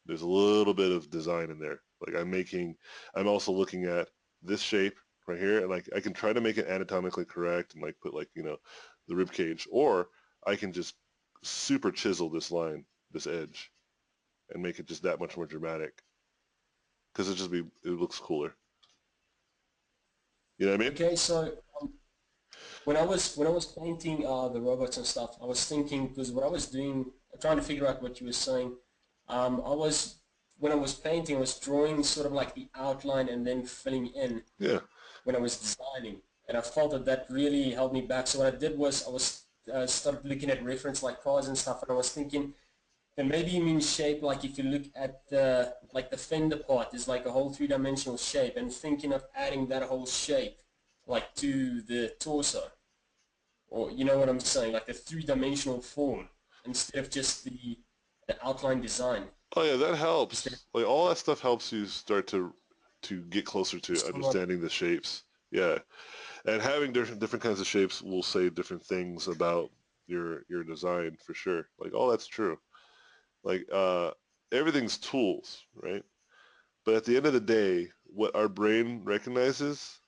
There's a little bit of design in there. Like I'm also looking at this shape right here, and like I can try to make it anatomically correct and like put like, the rib cage, or I can just super chisel this line, this edge, and make it just that much more dramatic because it looks cooler. You know what I mean? okay. So when I was painting the robots and stuff, I was thinking because what I was doing, trying to figure out what you were saying. I was when I was painting, I was drawing sort of like the outline and then filling in Yeah. when I was designing, and I felt that that really held me back. So what I did was I was started looking at reference like cards and stuff, and I was thinking, and maybe you mean shape, like if you look at the like the fender part is like a whole three-dimensional shape, and thinking of adding that whole shape like to the torso, or you know what I'm saying, like the three-dimensional form instead of just the outline design. Oh yeah, that Instead of helps. Like all that stuff helps you start to get closer to just come up. understanding the shapes. Yeah, and having different kinds of shapes will say different things about your design for sure. Like all that's true. Like everything's tools, right? But at the end of the day, what our brain recognizes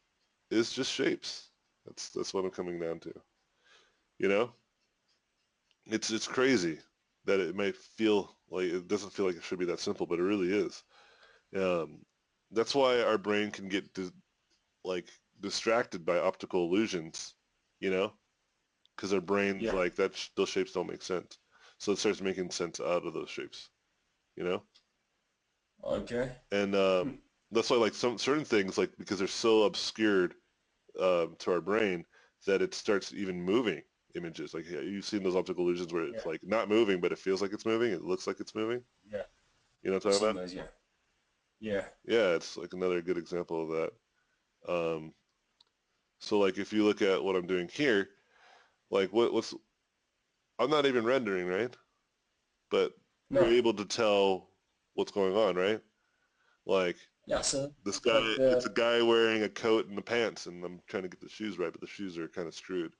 is just shapes. That's what I'm coming down to. You know, it's crazy that it might feel like it doesn't feel like it should be that simple, but it really is. Um, that's why our brain can get like distracted by optical illusions, you know, because our brain's Yeah. like those shapes don't make sense, so it starts making sense out of those shapes, you know, Okay. and Hmm. that's why like some certain things like because they're so obscured to our brain that it starts even moving images. Like yeah, you've seen those optical illusions where Yeah. it's like not moving, but it feels like it's moving. It looks like it's moving. Yeah. You know what I'm I've talking seen about? those. Yeah. Yeah. Yeah, it's like another good example of that. Um, So like if you look at what I'm doing here, like what's I'm not even rendering, right? But you're No. able to tell what's going on, right? Like Yeah, so this it's guy, like it's a the, guy wearing a coat and the pants, and I'm trying to get the shoes right, but the shoes are kind of screwed.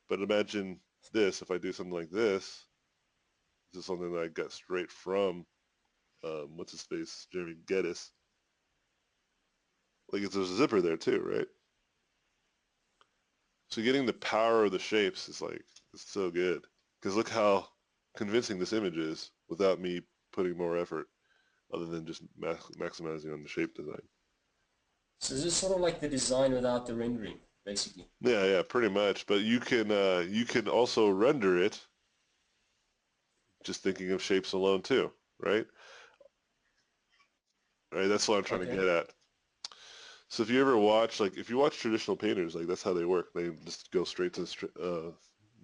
But imagine this, if I do something like this is something that I got straight from, what's his face, Jeremy Geddes. Like there's a zipper there too, right? So getting the power of the shapes is like, it's so good. Because look how convincing this image is without me putting more effort other than just maximizing on the shape design. so this is sort of like the design without the rendering, basically. Yeah, pretty much. But you can also render it just thinking of shapes alone too, right? Right, that's what I'm trying to Okay. get at. So if you ever watch, like, if you watch traditional painters, like, that's how they work. They just go straight to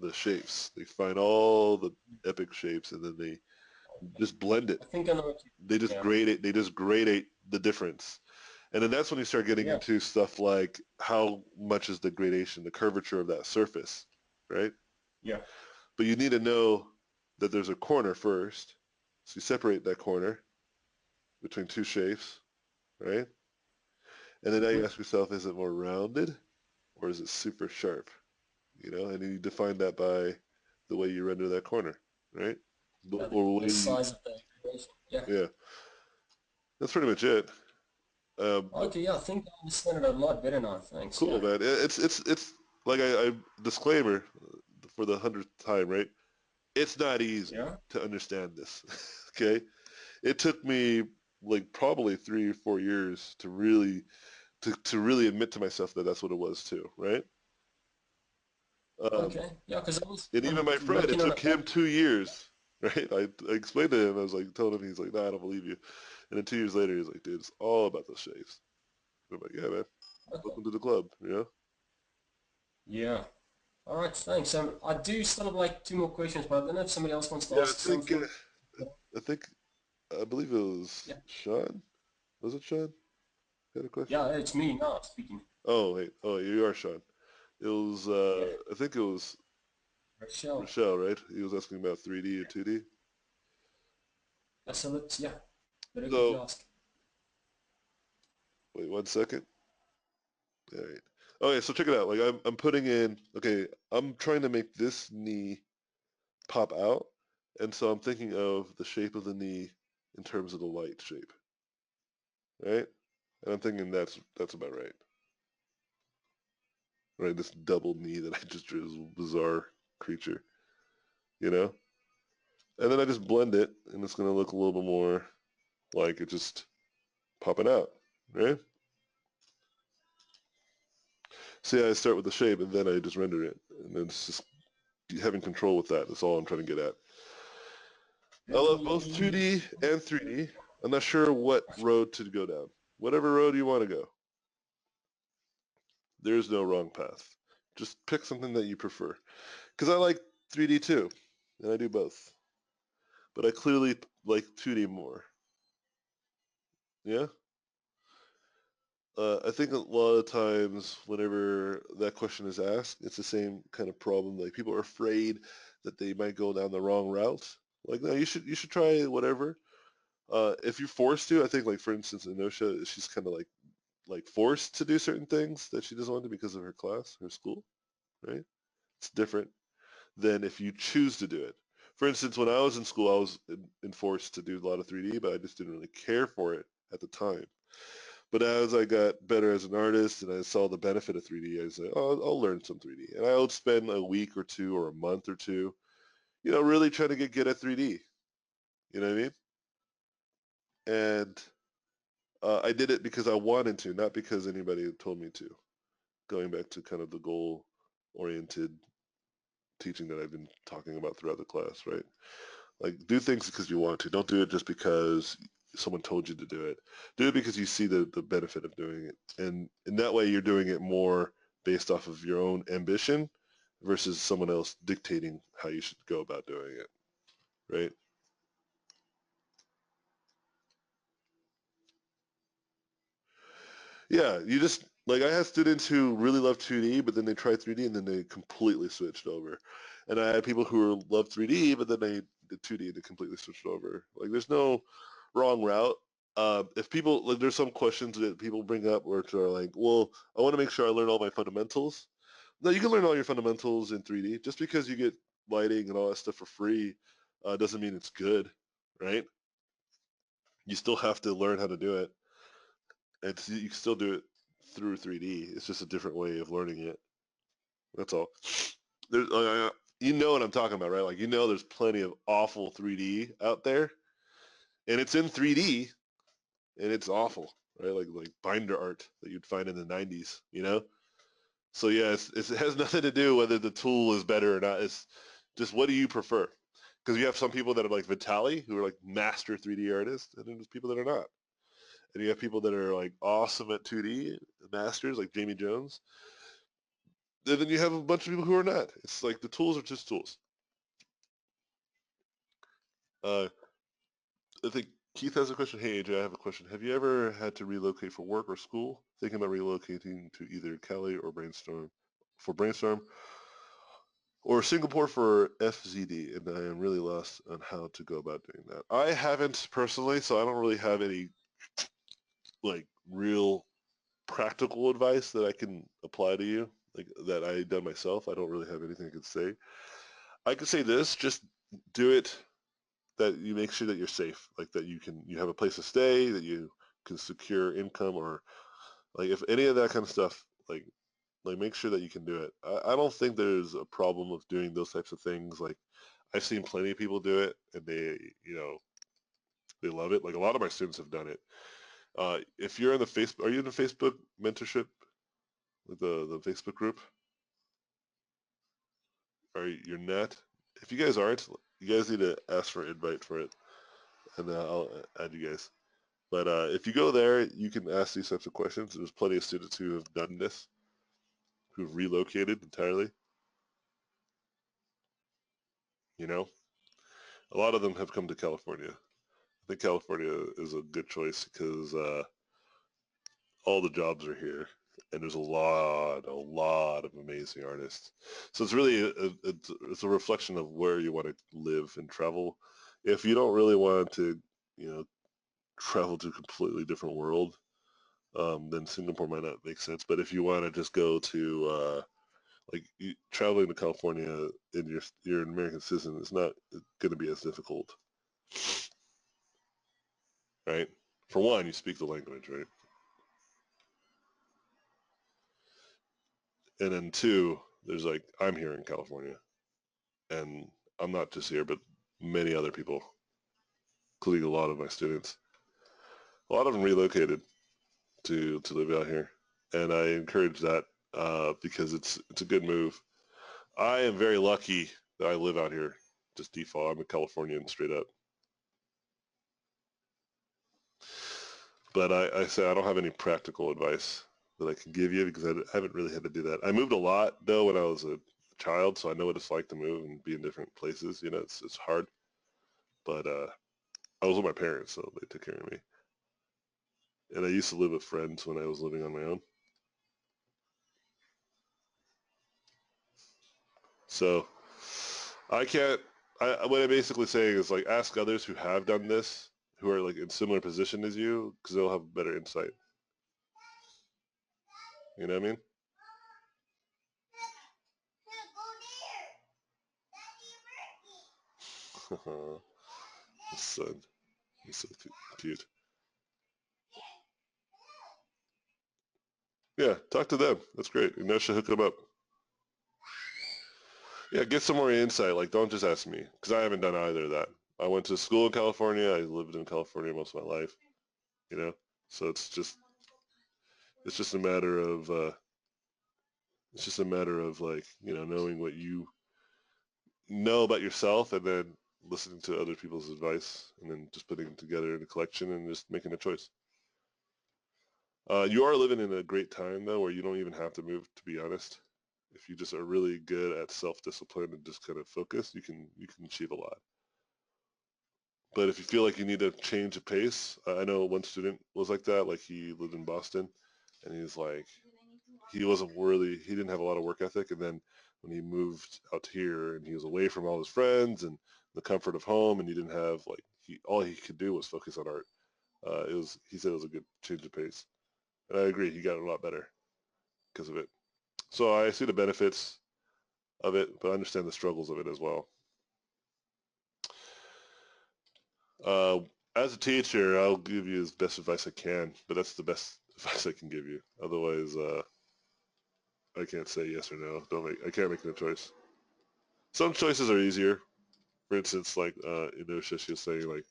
the shapes. They find all the epic shapes and then they just blend it. I think I know what you, They just yeah. grade it. They just gradate the difference. And then that's when you start getting Yeah. into stuff like how much is the gradation, the curvature of that surface, right? Yeah. But you need to know that there's a corner first. So you separate that corner between two shapes, right? And then now you Mm-hmm. ask yourself, is it more rounded or is it super sharp? You know, and you define that by the way you render that corner, right? Yeah, Or the the way you, size of the animation. Yeah. yeah, that's pretty much it. But Okay, yeah, I think I understand it a lot better now, thanks. cool, Yeah. man. It's like I disclaimer for the 100th time, right? It's not easy Yeah. to understand this. Okay, it took me like probably 3 or 4 years to really admit to myself that that's what it was too, right? Um, Okay. Yeah, because I was and even my friend, it working on took a him project. 2 years, right? I explained to him, I was like, telling him, he's like, nah, I don't believe you. And then 2 years later, he's like, dude, it's all about those shapes. I'm like, yeah, man, Okay. welcome to the club, you know? Yeah. All right, thanks. I do still have like two more questions, but I don't know if somebody else wants to Yeah, ask something. I think, I believe it was Yeah. Sean. Was it Sean? Had a question? Yeah, it's me now speaking. Oh, wait, oh, you are Sean. It was, Yeah. I think it was Rochelle. Rochelle, right? He was asking about 3D and 2D. Yeah, so let's, yeah, better quickly So, ask. wait 1 second. All right. Okay, so check it out. Like I'm putting in, okay, I'm trying to make this knee pop out. And so I'm thinking of the shape of the knee in terms of the light shape, right? And I'm thinking that's about right. Right, this double knee that I just drew is a bizarre creature, you know? And then I just blend it and it's gonna look a little bit more like it just popping out, right? See, I start with the shape and then I just render it. And then it's just having control with that. That's all I'm trying to get at. I love both 2D and 3D. I'm not sure what road to go down. Whatever road you want to go. There's no wrong path. Just pick something that you prefer. Because I like 3D too, and I do both. But I clearly like 2D more. Yeah? I think a lot of times whenever that question is asked, it's the same kind of problem. Like people are afraid that they might go down the wrong route. Like, no, you should try whatever. If you're forced to, I think like for instance, Inosha, she's kind of like forced to do certain things that she doesn't want to because of her class, her school, right? It's different than if you choose to do it. For instance, when I was in school, I was enforced to do a lot of 3D, but I just didn't really care for it at the time. But as I got better as an artist and I saw the benefit of 3D, I said, oh, I'll learn some 3D. And I would spend a week or two or a month or two, really trying to get good at 3D. You know what I mean? And I did it because I wanted to, not because anybody told me to. Going back to kind of the goal-oriented teaching that I've been talking about throughout the class, right? Like, do things because you want to. Don't do it just because someone told you to do it. Do it because you see the benefit of doing it. And in that way, you're doing it more based off of your own ambition versus someone else dictating how you should go about doing it, right? Yeah, you just, Like I had students who really loved 2D, but then they tried 3D and then they completely switched over. And I had people who loved 3D, but then they did 2D and they completely switched over. Like there's no wrong route. If people, like there's some questions that people bring up where it's like, well, I want to make sure I learn all my fundamentals. No, you can learn all your fundamentals in 3D. Just because you get lighting and all that stuff for free doesn't mean it's good, right? You still have to learn how to do it. And you can still do it through 3D. It's just a different way of learning it. That's all. There's, you know what I'm talking about, right? Like you know, there's plenty of awful 3D out there, and it's in 3D, and it's awful, right? Like binder art that you'd find in the 90s, you know. So yeah, it has nothing to do whether the tool is better or not. It's just what do you prefer? Because you have some people that are like Vitali, who are like master 3D artists, and then there's people that are not. And you have people that are like awesome at 2D masters, like Jamie Jones. And then you have a bunch of people who are not. It's like the tools are just tools. Uh, I think Keith has a question. Hey, AJ, I have a question. Have you ever had to relocate for work or school? Thinking about relocating to either Cali or Brainstorm, or Singapore for FZD, and I am really lost on how to go about doing that. I haven't personally, so I don't really have any like real practical advice that I can apply to you, like that I done myself. I don't really have anything I could say. I could say this: just do it. That you make sure that you're safe, like that you have a place to stay, that you can secure income, or like if any of that kind of stuff, like make sure that you can do it. I don't think there's a problem with doing those types of things. Like I've seen plenty of people do it, and they love it. Like a lot of my students have done it. If you're in the Facebook, are you in the Facebook mentorship, with the Facebook group? Are you're not? If you guys aren't, you guys need to ask for an invite for it, and I'll add you guys. But if you go there, you can ask these types of questions. There's plenty of students who have done this, who've relocated entirely. You know, a lot of them have come to California. I think California is a good choice because all the jobs are here, and there's a lot of amazing artists. So it's really it's a reflection of where you want to live and travel. If you don't really want to, you know, travel to a completely different world, then Singapore might not make sense. But if you want to just go to traveling to California and you're an American citizen, it's not going to be as difficult, right? For one, you speak the language, right? And then two, there's like I'm here in California, and I'm not just here, but many other people, including a lot of my students. A lot of them relocated to live out here, and I encourage that because it's a good move. I am very lucky that I live out here. Just default, I'm a Californian straight up. But I say I don't have any practical advice that I can give you because I haven't really had to do that. I moved a lot though when I was a child, so I know what it's like to move and be in different places. You know, it's hard. But I was with my parents, so they took care of me. And I used to live with friends when I was living on my own. So I can't. What I'm basically saying is like ask others who have done this, who are like in similar position as you, because they'll have better insight. You know what I mean? The son, he's so cute. Yeah, talk to them. That's great. You know, should hook them up. Yeah, get some more insight. Like, don't just ask me, because I haven't done either of that. I went to school in California. I lived in California most of my life. You know, so it's just a matter of like knowing what you know about yourself, and then listening to other people's advice, and then just putting it together in a collection and just making a choice. You are living in a great time though, where you don't even have to move. To be honest, if you just are really good at self-discipline and just kind of focus, you can achieve a lot. But if you feel like you need to change the pace, I know one student was like that. Like he lived in Boston, and he's like, he wasn't worthy. He didn't have a lot of work ethic. And then when he moved out here and he was away from all his friends and the comfort of home, and he didn't have like all he could do was focus on art. He said it was a good change of pace, and I agree. He got a lot better because of it. So I see the benefits of it, but I understand the struggles of it as well. As a teacher, I'll give you the best advice I can, but that's the best advice I can give you. Otherwise, I can't say yes or no. I can't make no choice. Some choices are easier. For instance, like Inosha, she was saying like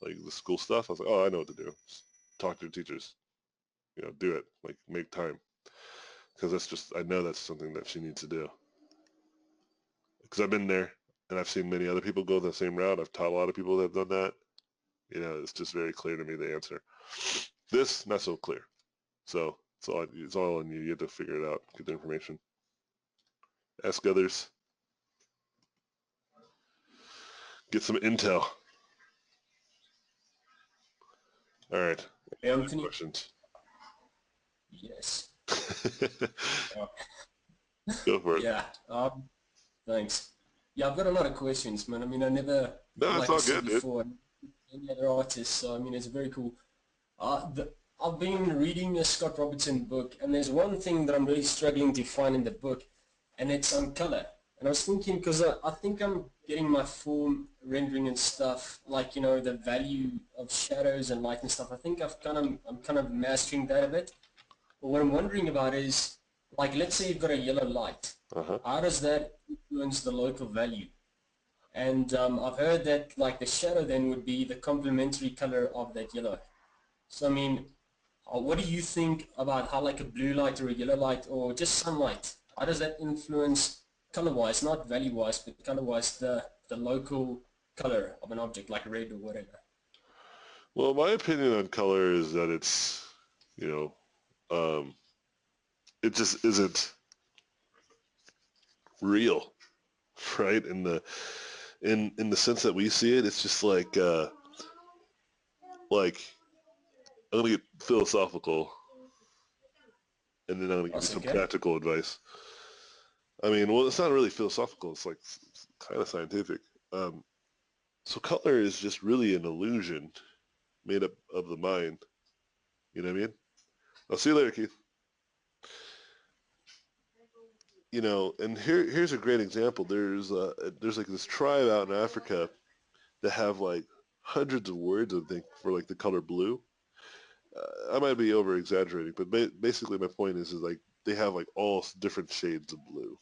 the school stuff. I was like, oh, I know what to do. Just talk to your teachers. Do it. Like make time, because I know that's something that she needs to do. Because I've been there and I've seen many other people go the same route. I've taught a lot of people that have done that. It's just very clear to me the answer. This, not so clear. So it's all on you. You have to figure it out, get the information. Ask others. Get some intel. All right. Hey, Anthony. Questions? Yes. Go for it. Yeah. Thanks. Yeah, I've got a lot of questions, man. I mean, I never, No, it's like I all said good, dude. before, any other artists. So I mean, it's very cool. I've been reading a Scott Robertson book, and there's one thing that I'm really struggling to find in the book, and it's on color. And I was thinking, because I think I'm getting my form rendering and stuff, like, the value of shadows and light and stuff. I think I'm kind of mastering that a bit. But what I'm wondering about is, like, let's say you've got a yellow light. Uh-huh. How does that influence the local value? And I've heard that, like, the shadow then would be the complementary color of that yellow. So, I mean, what do you think about how like a blue light or a yellow light or just sunlight, how does that influence color-wise, not value-wise, but color-wise, the local color of an object, like red or whatever? Well, my opinion on color is that it just isn't real, right? In the sense that we see it, it's just like I'm gonna get philosophical, and then I'm gonna give you That's some okay. practical advice. I mean, well, it's not really philosophical. It's like kind of scientific. So color is just really an illusion made up of the mind. You know what I mean? I'll see you later, Keith. And here's a great example. There's like this tribe out in Africa that have like hundreds of words, I think, for like the color blue. I might be over exaggerating, but basically my point is like they have like all different shades of blue,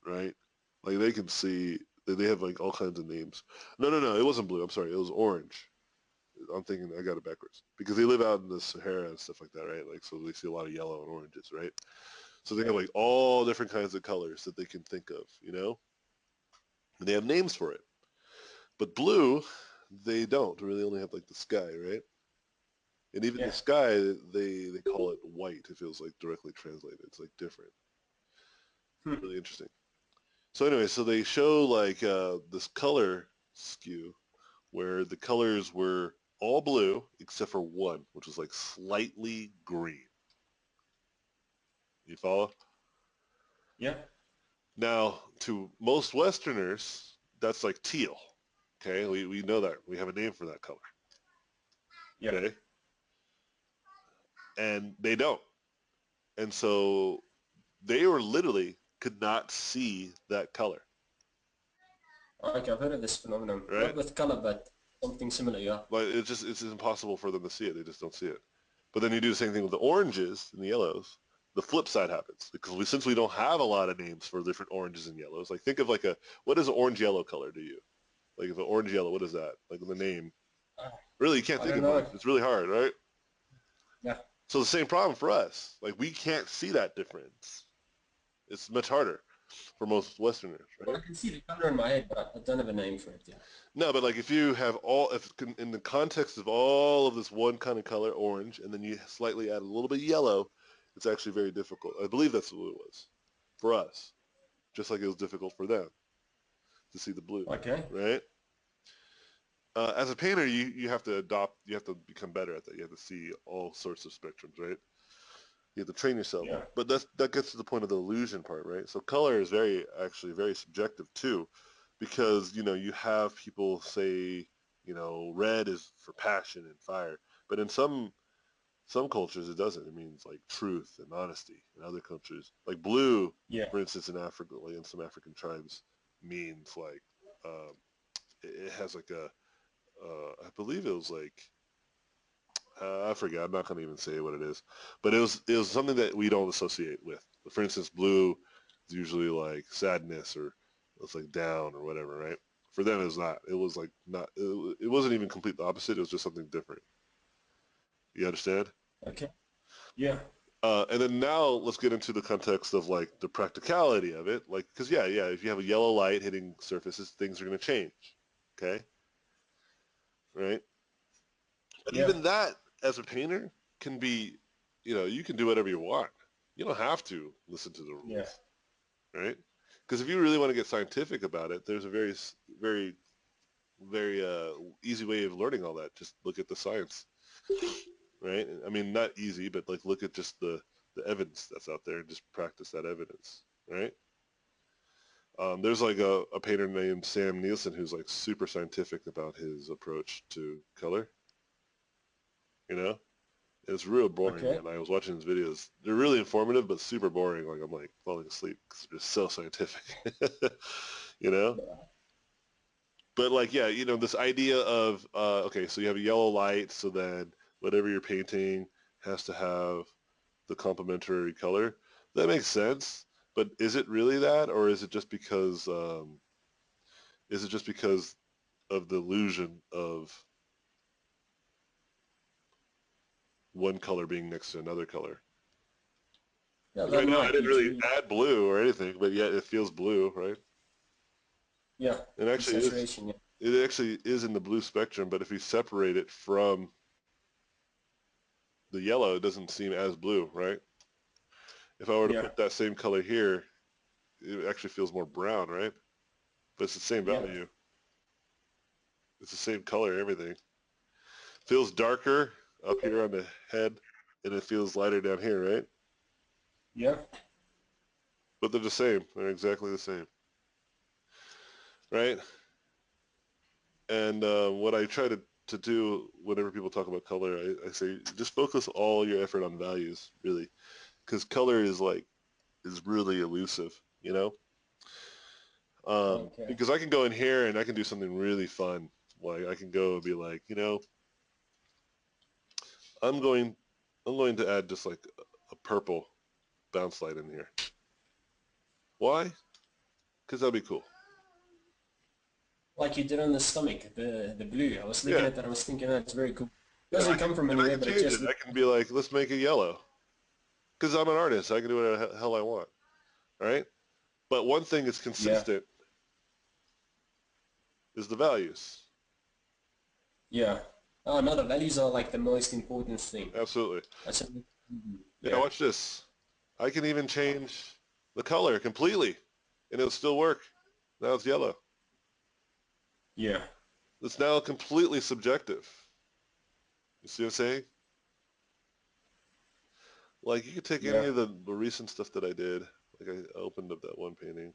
right? Like they can see they have like all kinds of names. No, it wasn't blue. I'm sorry, it was orange. I'm thinking I got it backwards because they live out in the Sahara and stuff like that, right? Like so they see a lot of yellow and oranges, right? So they have like all different kinds of colors that they can think of. And they have names for it. But blue, they don't. Really only have like the sky, right? And even the Yeah. sky, they call it white. It feels like directly translated. It's like different. Hmm. Really interesting. So anyway, so they show like this color skew where the colors were all blue except for one, which was like slightly green. You follow? Yeah. Now, to most Westerners, that's like teal. Okay, we know that. We have a name for that color. Yeah. Okay? And they don't. And so they were literally could not see that color, Okay, I've heard of this phenomenon. right? Not with color, but something similar, yeah. Like it's impossible for them to see it. They just don't see it. But then you do the same thing with the oranges and the yellows. The flip side happens because since we don't have a lot of names for different oranges and yellows, like think of like what is an orange yellow color to you? Like if an orange yellow, what is that? Like the name. Uh, Really, you can't I think don't of one. know. It's really hard, right? Yeah. So the same problem for us. Like we can't see that difference. It's much harder for most Westerners, Well, right? I can see the color in my head, but I don't have a name for it, yeah. No, but like if you have if in the context of all of this one kind of color, orange, and then you slightly add a little bit of yellow, it's actually very difficult. I believe that's what it was for us, just like it was difficult for them to see the blue, Okay. right? As a painter, you have to become better at that. You have to see all sorts of spectrums, right? You have to train yourself. Yeah. But that gets to the point of the illusion part, right? So color is actually very subjective too, because, you know, you have people say, you know, red is for passion and fire, but in some cultures it doesn't. It means like truth and honesty. In other cultures, like blue, Yeah. for instance, in Africa, like in some African tribes, means like it has like a I believe it was like I forget. I'm not going to even say what it is, but it was something that we don't associate with. For instance, blue is usually like sadness or it's like down or whatever, right? For them, it was not. It was like not. It wasn't even complete the opposite. It was just something different. You understand? Okay. Yeah. And then now let's get into the context of like the practicality of it. Like, because yeah, if you have a yellow light hitting surfaces, things are going to change. Okay, right? But Yeah. even that, as a painter, can be, you know, you can do whatever you want. You don't have to listen to the Yeah. rules, right? Because if you really want to get scientific about it, there's a very, very easy way of learning all that. Just look at the science, right? I mean, not easy, but like look at just the evidence that's out there and just practice that evidence, right? There's like a painter named Sam Nielsen who's like super scientific about his approach to color, you know? It's real boring, Okay. man. I was watching his videos. They're really informative, but super boring. Like I'm like falling asleep because they're so scientific, you know? But like, yeah, you know, this idea of, okay, so you have a yellow light, so then whatever you're painting has to have the complementary color. That makes sense, but is it really that, or is it just because of the illusion of one color being next to another color? Yeah, Because that right now I might didn't be really true. add blue or anything, but yet it feels blue, right? Yeah. It The actually is. saturation. Yeah. It actually is in the blue spectrum, but if you separate it from the yellow, it doesn't seem as blue, right? If I were to Yeah. put that same color here, it actually feels more brown, right? But it's the same Yeah. value. It's the same color, everything. Feels darker up here on the head, and it feels lighter down here, right? Yeah. But they're the same. They're exactly the same, right? And what I try to do whenever people talk about color, I say just focus all your effort on values, really, because color is really elusive, you know. Okay. Because I can go in here and I can do something really fun. Like I can go and be like, you know, I'm going, I'm going to add just like a purple bounce light in here. Why? Because that'd be cool. Like you did on the stomach, the blue. I was looking Yeah, at that. I was thinking that's very cool. yeah. Doesn't come from I anywhere, can but it change it. just looks. I can be like, let's make it yellow. Because I'm an artist. I can do whatever the hell I want. All right. But one thing is Yeah. consistent is the values. Yeah. Oh no, the values are like the most important thing. Absolutely. That's a, Yeah. yeah. Watch this. I can even change the color completely, and it'll still work. Now it's yellow. Yeah. It's now completely subjective. You see what I'm saying? Like you could take any Yeah. of the recent stuff that I did. Like I opened up that one painting.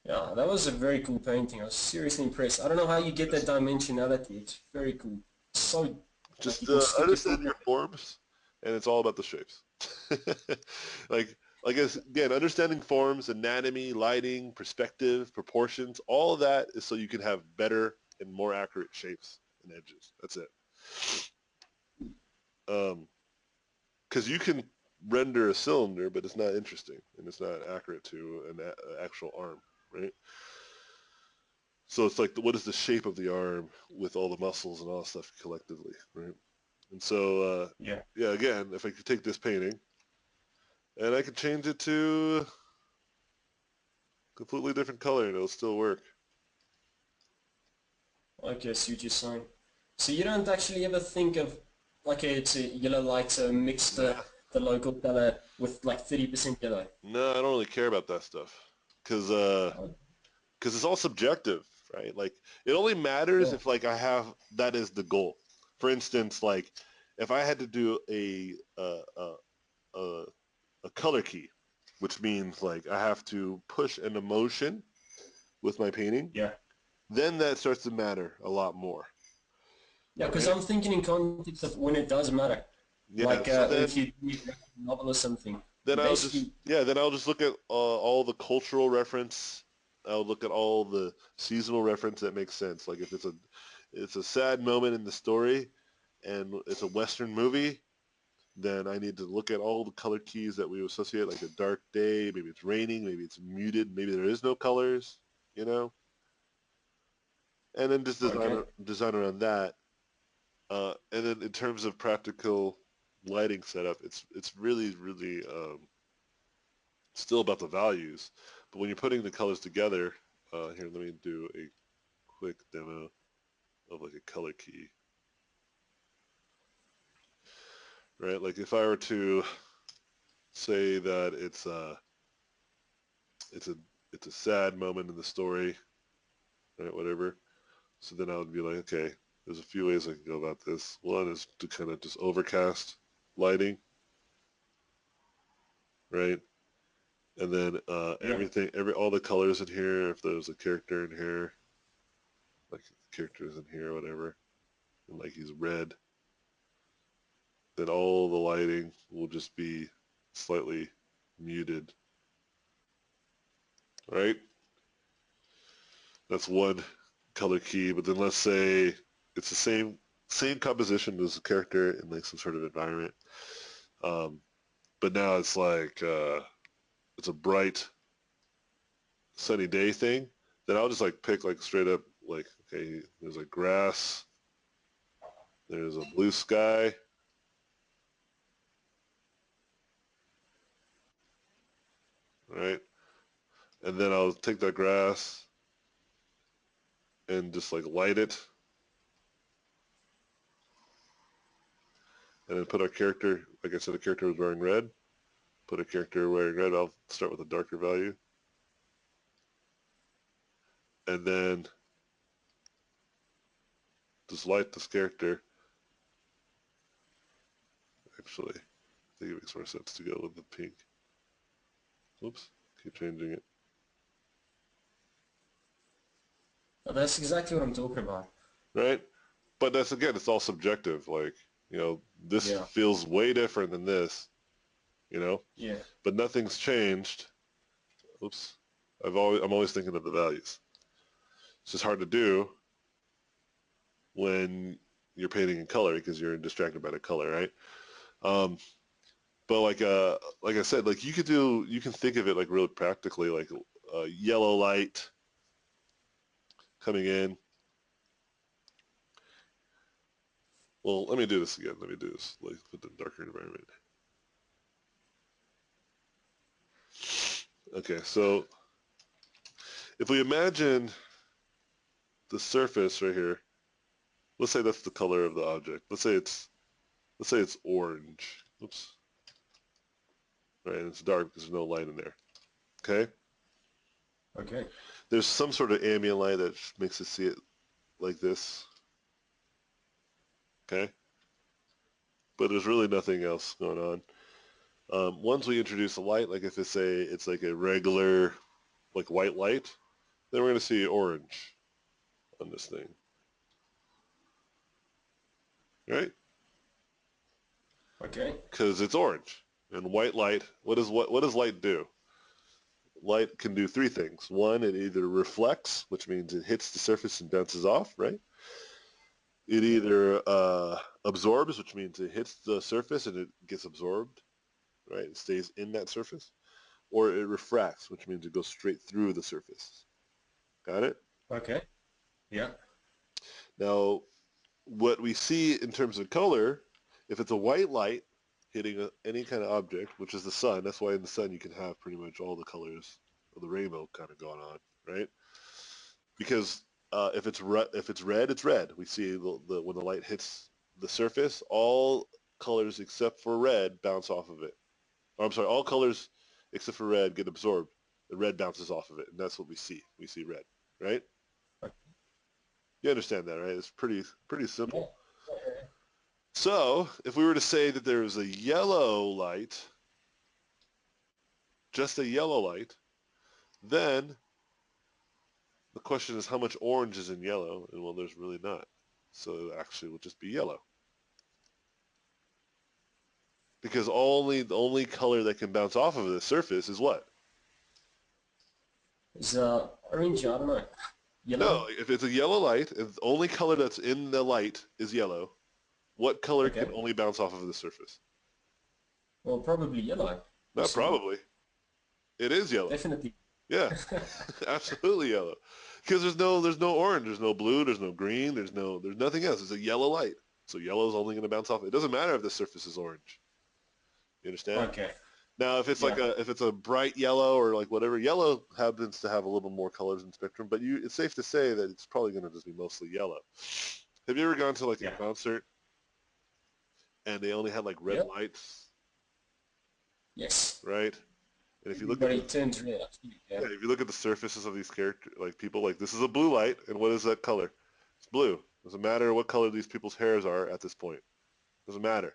Yeah. That was a very cool painting. I was seriously impressed. I don't know how you get that Just, dimensionality. It's very cool. So like you just can stick your understand finger. your forms, and it's all about the shapes. like again, understanding forms, anatomy, lighting, perspective, proportions, all of that is so you can have better and more accurate shapes and edges. That's it. Because you can render a cylinder, but it's not interesting and it's not accurate to an actual arm, right? So it's like, what is the shape of the arm with all the muscles and all that stuff collectively, right? And so, Yeah. yeah, again, if I could take this painting and I could change it to completely different color and it'll still work. Okay, so you just saying. So you don't actually ever think of, okay, it's a yellow light, so mix Nah, the local color with like 30% yellow. no, I don't really care about that stuff because Oh, it's all subjective, right? Like it only matters yeah. if like I have that as the goal. For instance, like if I had to do a color key, which means like I have to push an emotion with my painting, Yeah. then that starts to matter a lot more. Yeah, because Right? I'm thinking in context of when it does matter. Yeah. Like So if then, you read a novel or something. then I'll just Basically, then I'll just look at all the cultural reference. I'll look at all the seasonal reference that makes sense. Like if it's a sad moment in the story, and it's a Western movie, then I need to look at all the color keys that we associate, like a dark day, maybe it's raining, maybe it's muted, maybe there is no colors, you know, and then just okay. design around that. And then in terms of practical lighting setup, it's really still about the values. But when you're putting the colors together, here, let me do a quick demo of like a color key, right? Like if I were to say that it's a it's a sad moment in the story, right? Whatever. So then I would be like, okay, there's a few ways I can go about this. One is to kind of just overcast lighting, right? And then Yeah. all the colors in here. If there's a character in here, like the character's in here, or whatever, and like he's red, then all the lighting will just be slightly muted, right? That's one color key. But then let's say it's the same composition as a character in like some sort of environment, um, but now it's like it's a bright sunny day thing. Then I'll just like pick like straight up like, okay, there's like grass, there's a blue sky, right? And then I'll take that grass and just like light it, and then put our character, like I said, a character was wearing red. Put a character wearing red. I'll start with a darker value, and then just light this character. Actually, I think it makes more sense to go with the pink. Oops, keep changing it. That's exactly what I'm talking about. Right? But that's again, it's all subjective. Like, this Yeah. feels way different than this, you know? Yeah. But nothing's changed. Oops. I'm always thinking of the values. It's just hard to do when you're painting in color because you're distracted by the color, right? Um, but like I said, like you can think of it like really practically, like yellow light coming in. Well, let me do this again. Let me do this. Like put the darker environment. Okay, so if we imagine the surface right here, let's say that's the color of the object. Let's say it's orange. Oops. Right, and it's dark because there's no light in there. Okay? Okay. There's some sort of ambient light that makes us see it like this. Okay? But there's really nothing else going on. Once we introduce a light, like if it's like a regular like white light, then we're going to see orange on this thing. Right? Okay. Because it's orange. And white light, what does light do? Light can do three things. One, it either reflects, which means it hits the surface and bounces off, right? It either absorbs, which means it hits the surface and it gets absorbed, right? It stays in that surface. Or it refracts, which means it goes straight through the surface. Got it? Okay. Yeah. Now, what we see in terms of color, if it's a white light hitting any kind of object, which is the sun, that's why in the sun you can have pretty much all the colors of the rainbow kind of going on, right? Because if it's red, it's red. We see when the light hits the surface, all colors except for red bounce off of it. Or, I'm sorry, all colors except for red get absorbed. The red bounces off of it, and that's what we see. We see red, right? You understand that, right? It's pretty Yeah. simple. So if we were to say that there was a yellow light just a yellow light, then the question is how much orange is in yellow, and well, there's really not. So it actually will just be yellow. Because the only color that can bounce off of the surface is what? Is orange, I don't know. Yellow? No, if it's a yellow light, if the only color that's in the light is yellow, what color Okay. can only bounce off of the surface? Well, probably yellow. Not probably. It is yellow. Definitely. Yeah, absolutely yellow. Because there's no orange, there's no blue, there's no green, there's nothing else. It's a yellow light. So yellow is only going to bounce off. It doesn't matter if the surface is orange. You understand? Okay. Now, if it's like if it's a bright yellow or like whatever, yellow happens to have a little more colors in spectrum, but it's safe to say that it's probably going to just be mostly yellow. Have you ever gone to like a concert and they only had like red lights, Yes. right? And if you look Everybody at turns red. if you look at the surfaces of these characters, like people, like this is a blue light, and what is that color? It's blue. Doesn't matter what color these people's hairs are at this point. Doesn't matter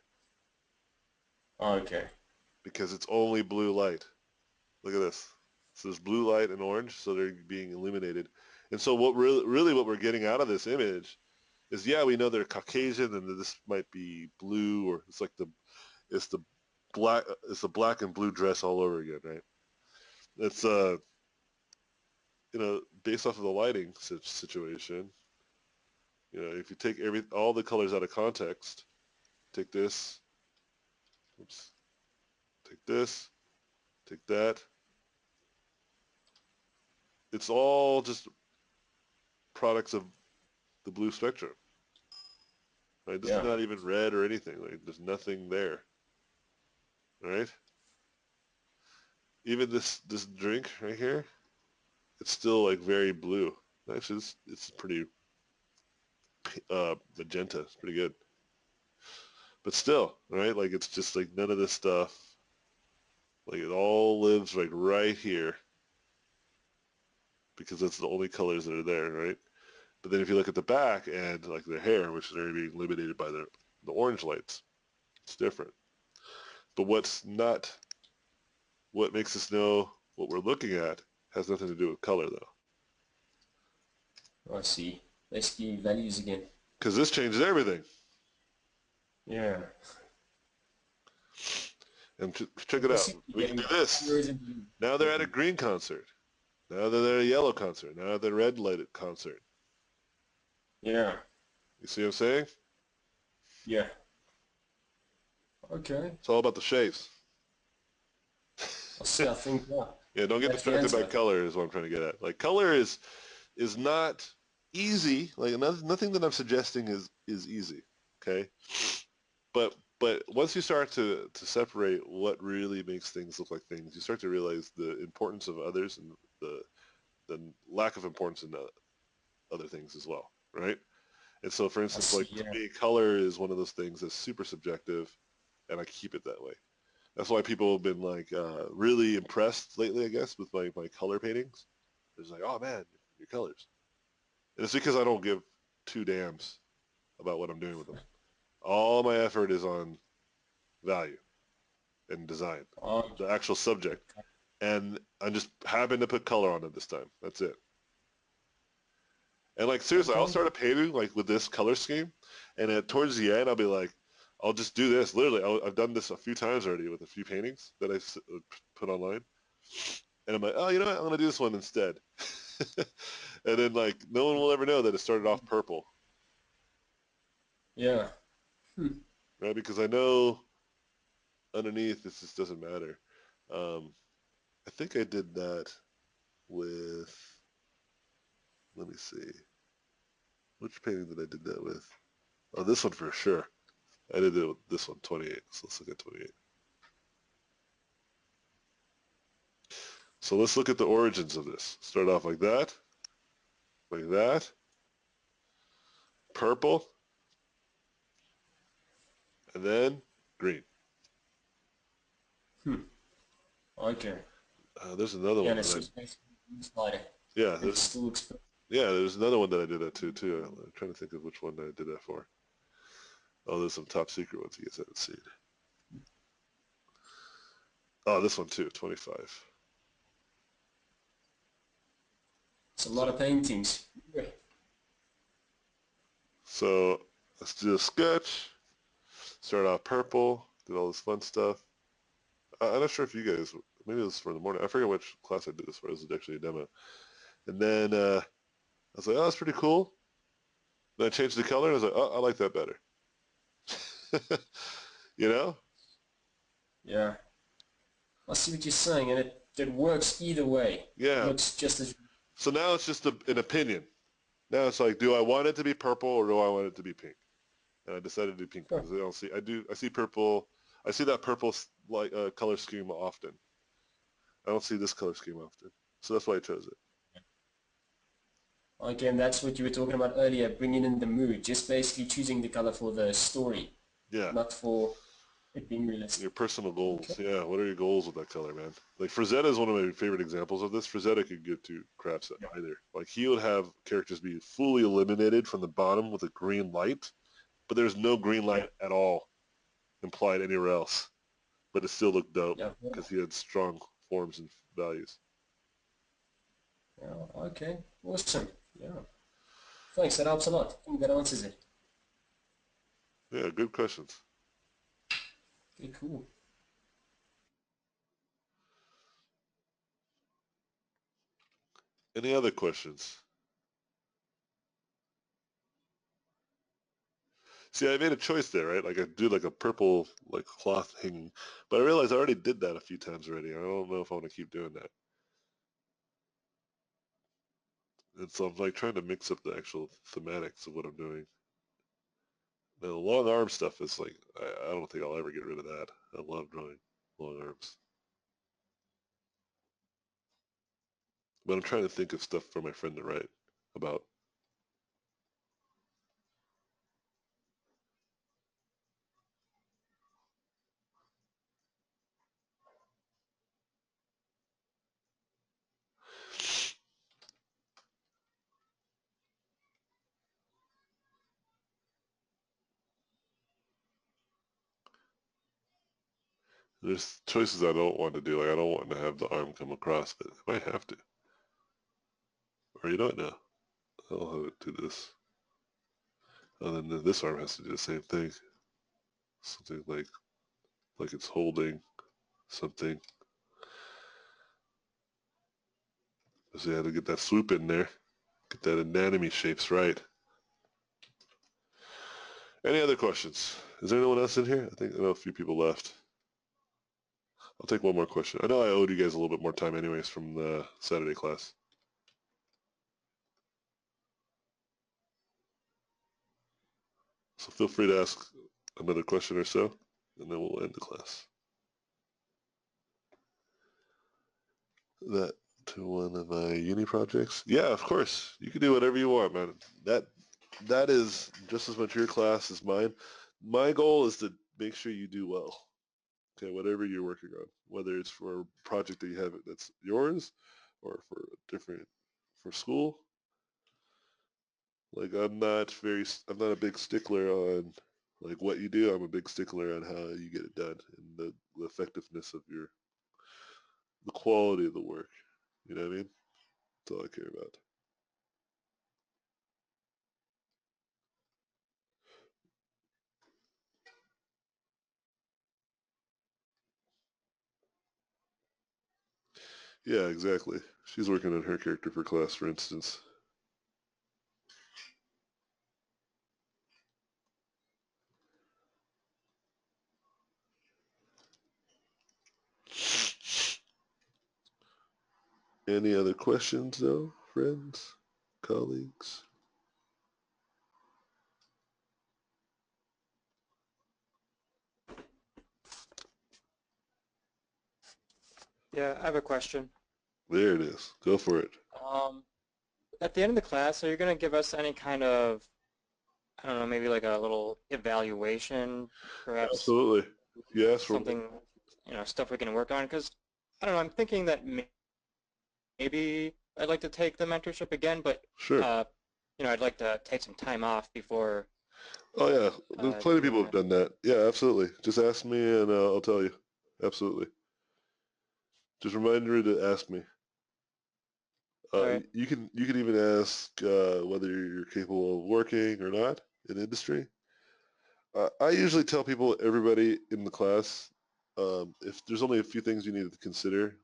Okay. because it's only blue light. Look at this. So there's blue light and orange, so they're being illuminated. And so what really what we're getting out of this image is, yeah, we know they're Caucasian and this might be blue, or it's like it's the black and blue dress all over again, right? It's based off of the lighting situation. If you take all the colors out of context, take this, oops, take this, take that. It's all just products of the blue spectrum. Right? This is not even red or anything. Like there's nothing there. All right? Even this drink right here, it's still like very blue. Actually, it's pretty magenta. It's pretty good. But still, right? Like it's just like none of this stuff. Like it all lives like right here because that's the only colors that are there, right? But then if you look at the back and like their hair, which is already being illuminated by the orange lights, it's different. But what makes us know what we're looking at has nothing to do with color, though. I see. Basically values again. Because this changes everything. Yeah. And check it out. We can do this. Now they're at a green concert. Now they're at a yellow concert. Now they're at a red lighted concert. Yeah. You see what I'm saying? Yeah. Okay. It's all about the shapes. I see, I think, Yeah, don't get distracted by color is what I'm trying to get at. Like color is not easy. Like nothing that I'm suggesting is easy. Okay? But once you start to separate what really makes things look like things, you start to realize the importance of others and the lack of importance in other things as well, right? And so, for instance, like to me, color is one of those things that's super subjective, and I keep it that way. That's why people have been like really impressed lately, I guess, with my color paintings. It's like, oh man, your colors. And it's because I don't give two damns about what I'm doing with them. All my effort is on value and design, the actual subject. And I just happen to put color on it this time. That's it. And like seriously, I'll start a painting like with this color scheme, and towards the end, I'll be like, I'll just do this. Literally, I've done this a few times already with a few paintings that I've put online, and I'm like, oh, you know what? I'm gonna do this one instead. And then like no one will ever know that it started off purple. Yeah. Right? Because I know underneath this just doesn't matter. I think I did that with. Let me see. Which painting did I did that with? Oh, this one for sure. I did it with this one, 28. So let's look at 28. So let's look at the origins of this. Start off like that, purple, and then green. Okay. There's another one. Yeah, there's another one that I did that too. I'm trying to think of which one I did that for. Oh, there's some top secret ones you guys haven't seen. Oh, this one too, 25. It's a lot of paintings. So let's do a sketch. Start off purple. Did all this fun stuff. I'm not sure if you guys, maybe it was for the morning. I forget which class I did this for. It was actually a demo. And then I was like, oh, that's pretty cool. Then I changed the color and I was like, oh, I like that better. You know? Yeah. I see what you're saying, and it works either way. It Yeah. looks just as... So now it's just an opinion. Now it's like, do I want it to be purple or do I want it to be pink? And I decided to do pink Sure. because I see purple. I see that purple like color scheme often. I don't see this color scheme often. So that's why I chose it. Again, that's what you were talking about earlier, bringing in the mood, just basically choosing the color for the story, Yeah. not for it being realistic. Your personal goals. Okay. Yeah. What are your goals with that color, man? Like Frazetta is one of my favorite examples of this. Frazetta could give two craps either. Like he would have characters be fully illuminated from the bottom with a green light, but there's no green light at all implied anywhere else. But it still looked dope Yeah. because he had strong forms and values. Yeah. Okay. Awesome. Yeah. Thanks. That helps a lot. I think that answers it. Yeah, good questions. Okay, cool. Any other questions? See, I made a choice there, right? Like I do like a purple like cloth hanging, but I realized I already did that a few times already. I don't know if I want to keep doing that. And so I'm like trying to mix up the actual thematics of what I'm doing. Now, the long arm stuff is like, I don't think I'll ever get rid of that. I love drawing long arms. But I'm trying to think of stuff for my friend to write about. There's choices I don't want to do. Like I don't want to have the arm come across, but I might have to. Or you don't know. I'll have it do this. And then this arm has to do the same thing. Something like it's holding something. So you have to get that swoop in there. Get that anatomy shapes right. Any other questions? Is there anyone else in here? I know a few people left. I'll take one more question. I know I owed you guys a little bit more time anyways from the Saturday class. So feel free to ask another question or so, and then we'll end the class. That to one of my uni projects? Yeah, of course. You can do whatever you want, man. That is just as much your class as mine. My goal is to make sure you do well. Okay, whatever you're working on, whether it's for a project that you have that's yours or for a different for school. Like I'm not a big stickler on like what you do. I'm a big stickler on how you get it done and the effectiveness of the quality of the work. You know what I mean? That's all I care about. Yeah, exactly. She's working on her character for class, for instance. Any other questions, though, friends, colleagues? Yeah, I have a question. There it is. Go for it. Um, at the end of the class, are you going to give us any kind of, I don't know, maybe like a little evaluation, perhaps Absolutely. Yes, for something, stuff we can work on? Because, I don't know, I'm thinking that maybe I'd like to take the mentorship again, but, sure. I'd like to take some time off before Oh yeah, there's plenty of doing people who've that. done that. Yeah, absolutely. Just ask me and I'll tell you. Absolutely. Just remind me to ask me. Right. You can even ask whether you're capable of working or not in industry. I usually tell people, everybody in the class, if there's only a few things you need to consider,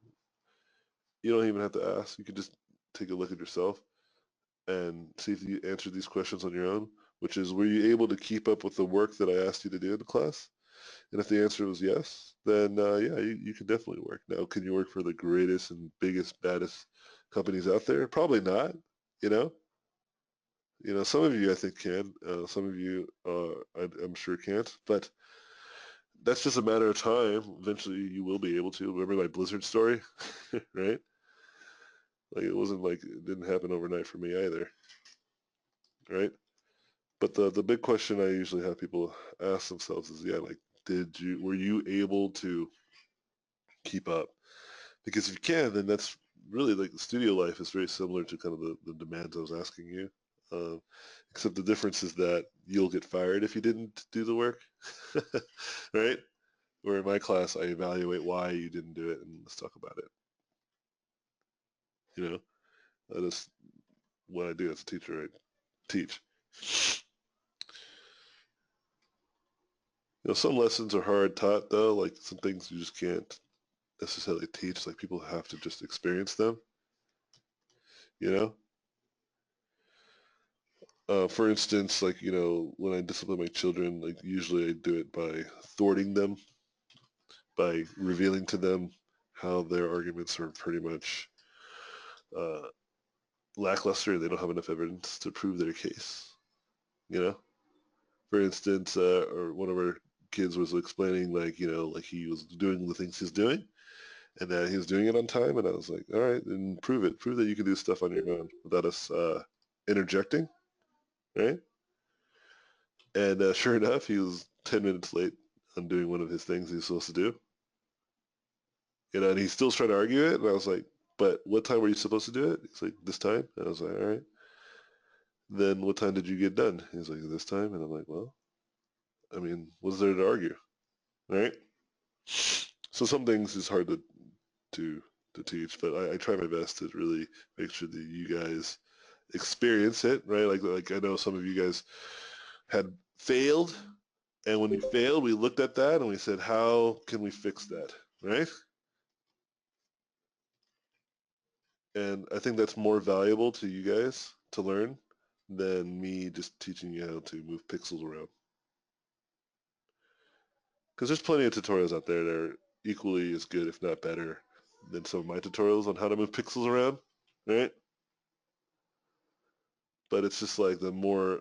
you don't even have to ask. You can just take a look at yourself and see if you answered these questions on your own, which is, were you able to keep up with the work that I asked you to do in the class? And if the answer was yes, then yeah, you can definitely work. Now, can you work for the greatest and biggest, baddest companies out there? Probably not, you know? Some of you I think can. Some of you I'm sure can't. But that's just a matter of time. Eventually, you will be able to. Remember my Blizzard story, right? Like it wasn't like it didn't happen overnight for me either, right? But the big question I usually have people ask themselves is, yeah, like, were you able to keep up? Because if you can, then that's really like the studio life is very similar to kind of the demands I was asking you. Uh, except the difference is that you'll get fired if you didn't do the work, right? Where in my class, I evaluate why you didn't do it and let's talk about it. That is what I do as a teacher. I teach. Some lessons are hard taught though, like some things you just can't necessarily teach, like people have to just experience them, you know? For instance, like, when I discipline my children, like usually I do it by thwarting them, by revealing to them how their arguments are pretty much uh, lackluster. They don't have enough evidence to prove their case, you know? For instance, or one of our kids was explaining, like, like he was doing the things he's doing and that he was doing it on time. And I was like, all right, then prove it. Prove that you can do stuff on your own without us interjecting, right? And sure enough, he was 10 minutes late on doing one of his things he was supposed to do. And he's still trying to argue it. And I was like, but what time were you supposed to do it? He's like, this time. And I was like, all right. Then what time did you get done? He's like, this time. And I'm like, well, I mean, what's there to argue, right? So some things is hard to, to teach, but I try my best to really make sure that you guys experience it, right? Like I know some of you guys had failed, and when you failed, we looked at that and we said, how can we fix that, right? And I think that's more valuable to you guys to learn than me just teaching you how to move pixels around. Because there's plenty of tutorials out there that are equally as good, if not better, than some of my tutorials on how to move pixels around, right? But it's just like the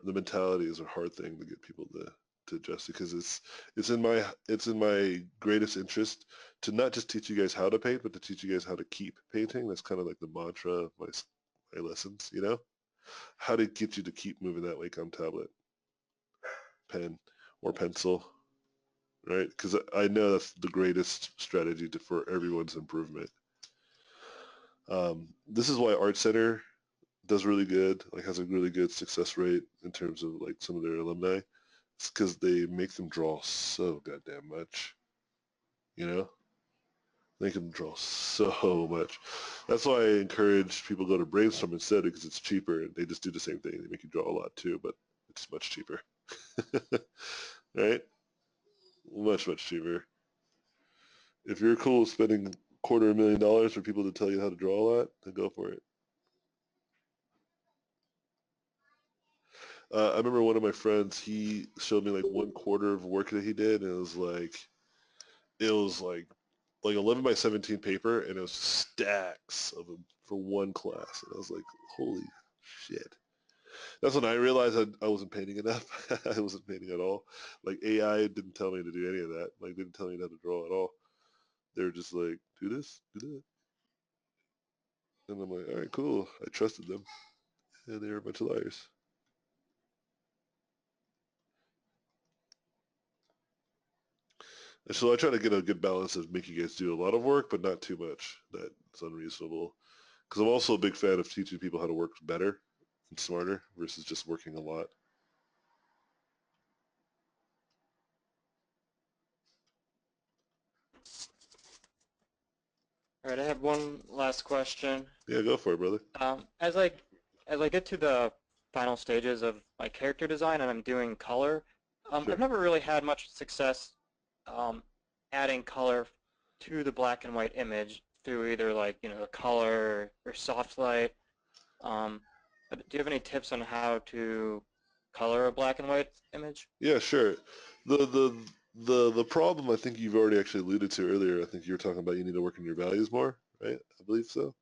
mentality is a hard thing to get people to adjust, because it's in my greatest interest to not just teach you guys how to paint, but to teach you guys how to keep painting. That's kind of like the mantra of my lessons, how to get you to keep moving that Wacom tablet, pen, or pencil, right? Because I know that's the greatest strategy for everyone's improvement. This is why Art Center does really good, like has a really good success rate in terms of like some of their alumni. It's because they make them draw so goddamn much, you know? They can draw so much. That's why I encourage people to go to Brainstorm instead, because it's cheaper. They just do the same thing. They make you draw a lot too, but it's much cheaper. Right? Much, much cheaper. If you're cool with spending $250,000 for people to tell you how to draw a lot, then go for it. I remember one of my friends, he showed me like 1/4 of work that he did, and it was like 11 by 17 paper, and it was stacks of them for one class. And I was like, holy shit. That's when I realized I wasn't painting enough. I wasn't painting at all. Like AI didn't tell me to do any of that. Like didn't tell me how to draw at all. They were just like, do this, do that. And I'm like, all right, cool. I trusted them. And they were a bunch of liars. And so I try to get a good balance of making you guys do a lot of work, but not too much. That's unreasonable. Because I'm also a big fan of teaching people how to work better and smarter versus just working a lot. All right, I have one last question. Yeah, go for it, brother. As I get to the final stages of my character design and I'm doing color, Sure. I've never really had much success um, adding color to the black and white image through either like the color or soft light. But do you have any tips on how to color a black and white image? Yeah, sure. The problem I think you've already actually alluded to earlier. I think you were talking about you need to work on your values more, right? I believe so.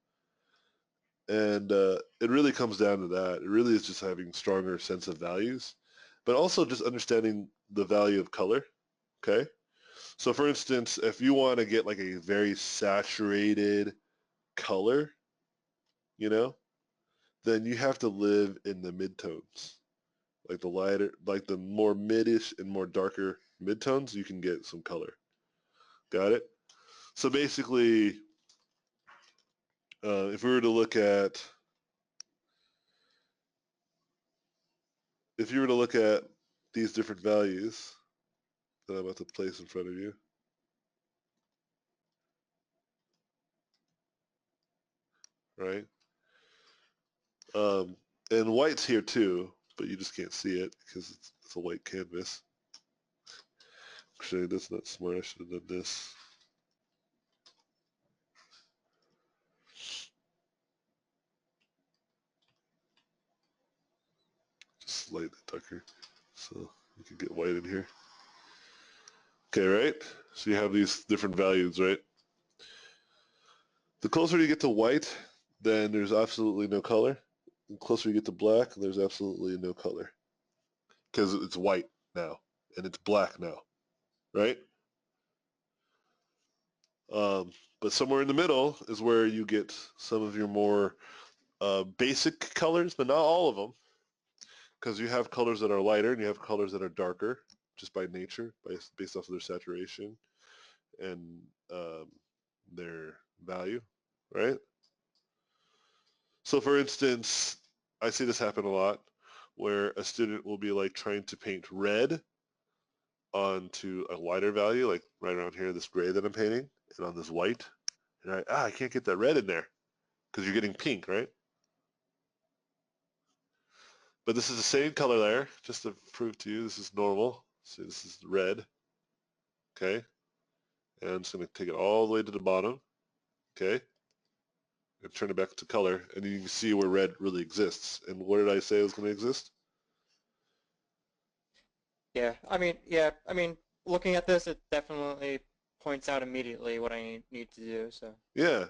And it really comes down to that. It really is just having stronger sense of values, but also just understanding the value of color. Okay. So for instance, if you want to get like a very saturated color, you know, then you have to live in the midtones. Like the lighter, like the more midish and more darker midtones, you can get some color. Got it? So basically, if we were to look at, if you were to look at these different values that I'm about to place in front of you, right? Um, and white's here too, but you just can't see it because it's a white canvas. Actually, that's not smart. I should have done this. Just slightly darker, so you can get white in here. Okay, right? So you have these different values, right? The closer you get to white, then there's absolutely no color. The closer you get to black, there's absolutely no color. Because it's white now, and it's black now, right? Um, but somewhere in the middle is where you get some of your more basic colors, but not all of them. Because you have colors that are lighter, and you have colors that are darker, just by nature, based off of their saturation and their value, right? So for instance, I see this happen a lot where a student will be like trying to paint red onto a lighter value, like right around here, this gray that I'm painting, and on this white. And I can't get that red in there because you're getting pink, right? But this is the same color there, just to prove to you this is normal. So this is red, okay? And I'm just going to take it all the way to the bottom, okay? And turn it back to color, and you can see where red really exists. And where did I say it was going to exist? Yeah, looking at this, it definitely points out immediately what I need to do. So Yeah.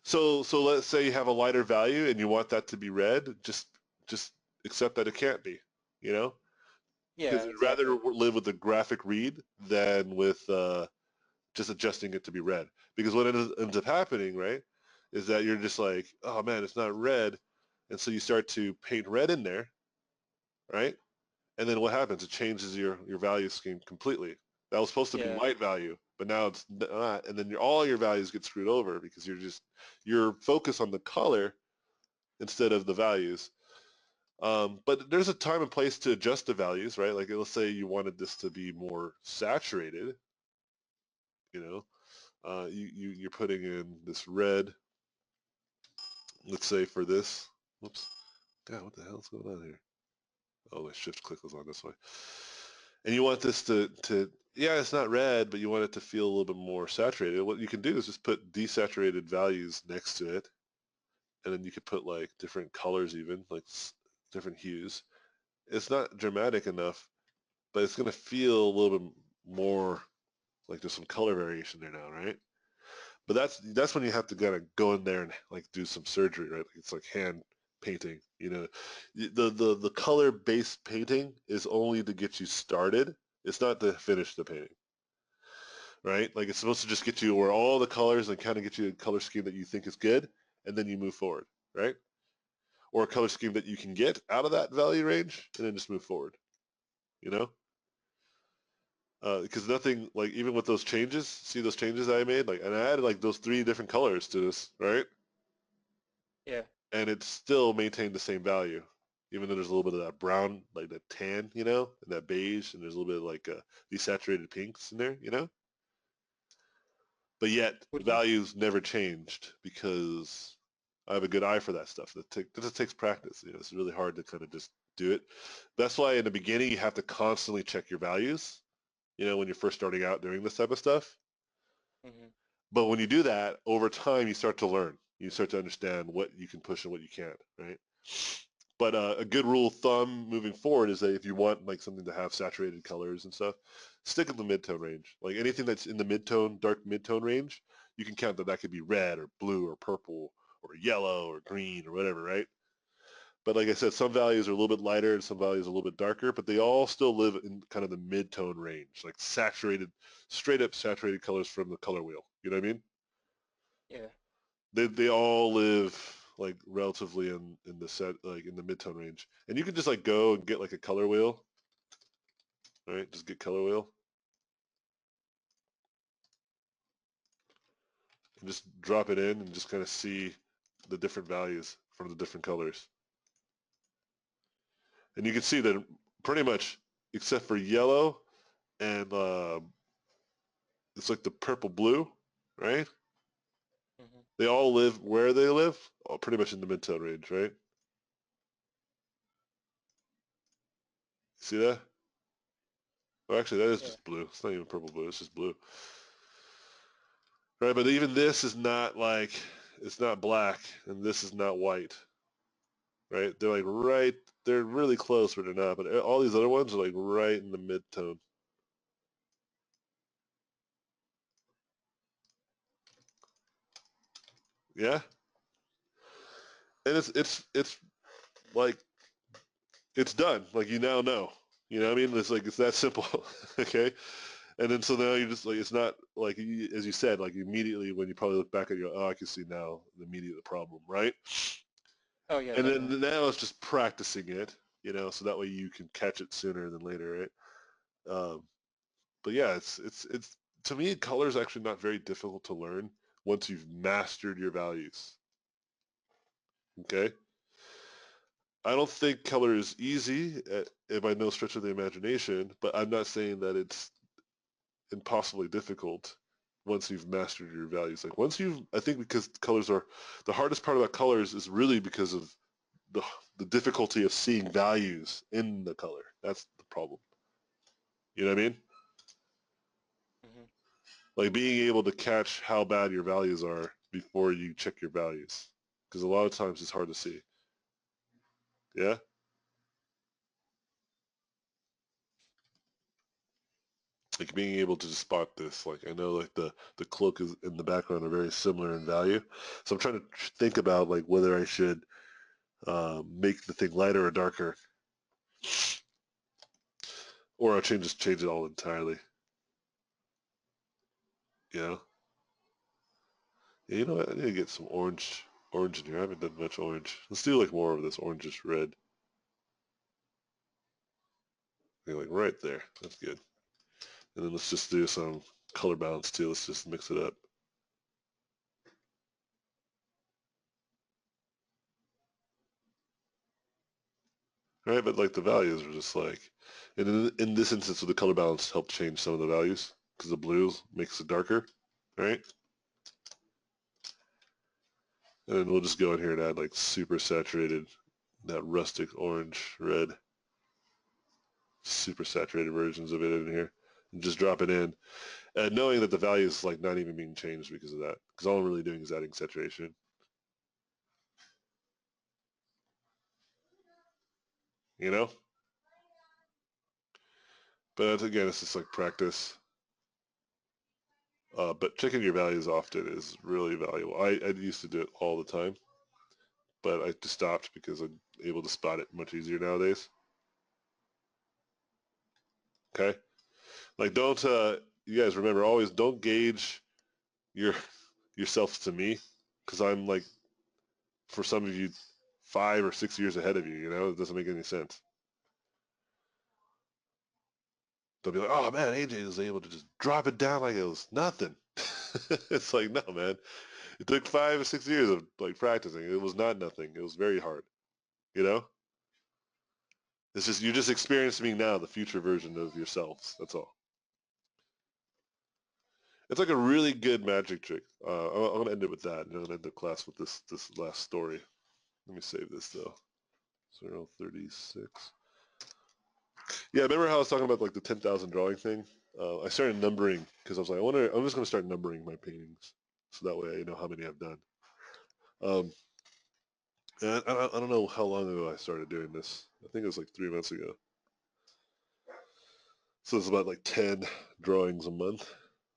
So let's say you have a lighter value and you want that to be red, just accept that it can't be, you know? yeah, Because you'd rather exactly. live with a graphic read than with just adjusting it to be red. Because what ends up happening, right, is that you're just like, oh man, it's not red. And so you start to paint red in there, right? And then what happens? It changes your value scheme completely. That was supposed to be Yeah, white value, but now it's not. And then all your values get screwed over because you're focused on the color instead of the values. But there's a time and place to adjust the values, right? Like let's say you wanted this to be more saturated, you know, you're putting in this red, let's say for this. Whoops. God, what the hell's going on here? Oh, my shift click was on this way. And you want this to yeah, it's not red, but you want it to feel a little bit more saturated. What you can do is just put desaturated values next to it, and then you could put like different colors even, like different hues. It's not dramatic enough, but it's going to feel a little bit more like there's some color variation there now, right? But that's when you have to kind of go in there and like do some surgery, right? It's like hand painting, you know. The color-based painting is only to get you started. It's not to finish the painting, right? Like it's supposed to just get you where all the colors and kind of get you a color scheme that you think is good, and then you move forward, right? Or a color scheme that you can get out of that value range, and then just move forward, you know? Because nothing like even with those changes, see those changes I made, like, and I added like those three different colors to this, right? yeah, And it still maintained the same value, even though there's a little bit of that brown, like that tan, you know, and that beige, and there's a little bit of like desaturated pinks in there, you know. but yet Would you? values never changed because I have a good eye for that stuff. That just takes practice. You know, it's really hard to kind of just do it. That's why in the beginning you have to constantly check your values. You know, when you're first starting out doing this type of stuff. Mhm. But when you do that, over time you start to learn. You start to understand what you can push and what you can't, right? But a good rule of thumb moving forward is that if you want like something to have saturated colors and stuff, stick in the midtone range. Like anything that's in the midtone, dark midtone range, you can count that that could be red or blue or purple or yellow or green or whatever, right? But like I said, some values are a little bit lighter and some values are a little bit darker, but they all still live in kind of the mid-tone range, like saturated, straight up saturated colors from the color wheel. You know what I mean? Yeah. They all live like relatively in the set like in the mid-tone range. And you can just like go and get like a color wheel, right? Just get color wheel and just drop it in and just kind of see the different values from the different colors. And you can see that pretty much except for yellow and it's like the purple blue, right? Mhm. They all live where they live, all pretty much in the mid-tone range, right? See that? Well, actually, that is Yeah. just blue. It's not even purple blue. It's just blue. Right, but even this is not like, it's not black, and this is not white, right? They're like right, they're really close, but they're not. But all these other ones are like right in the mid-tone. Yeah? And it's like, it's done. Like you now know. You know what I mean? It's like, it's that simple, okay? And then so now you just like it's not like as you said like immediately when you probably look back at your oh I can see now the immediate problem right Oh yeah, and definitely. then now it's just practicing it you know so that way you can catch it sooner than later right but yeah it's to me color is actually not very difficult to learn once you've mastered your values okay I don't think color is easy by no stretch of the imagination but I'm not saying that it's impossibly difficult once you've mastered your values. Like once you've, I think because colors are, the hardest part about colors is really because of the, the difficulty of seeing values in the color. That's the problem. You know what I mean? Mhm. Like being able to catch how bad your values are before you check your values. Because a lot of times it's hard to see. Yeah? Like being able to just spot this. Like I know like the cloak is in the background are very similar in value. So I'm trying to think about like whether I should make the thing lighter or darker, or I'll change it all entirely. You know? Yeah, you know what? I need to get some orange in here. I haven't done much orange. Let's do like more of this orangish red. Yeah, like right there. That's good. And then let's just do some color balance too. Let's just mix it up. All right, but like the values are just like, and in this instance, the color balance helped change some of the values because the blue makes it darker, right? And then we'll just go in here and add like super saturated, that rustic orange red, super saturated versions of it in here, and just drop it in, knowing that the value is like not even being changed because of that. Because all I'm really doing is adding saturation, you know. But again, it's just like practice. But checking your values often is really valuable. I used to do it all the time, but I just stopped because I'm able to spot it much easier nowadays. Okay, like don't you guys remember always don't gauge your yourself to me because I'm like for some of you 5 or 6 years ahead of you. You know, it doesn't make any sense. They'll be like, oh man, AJ was able to just drop it down like it was nothing. It's like, no, man. It took 5 or 6 years of like practicing. It was not nothing. It was very hard. You know? It's just you're just experiencing now the future version of yourselves. That's all. It's like a really good magic trick. I'm going to end it with that, and I'm going to end the class with this last story. Let me save this, though. 036. Yeah, remember how I was talking about like the 10,000 drawing thing? I started numbering because I was like, I'm just going to start numbering my paintings, so that way I know how many I've done. And I don't know how long ago I started doing this. I think it was like 3 months ago. So it's about like 10 drawings a month.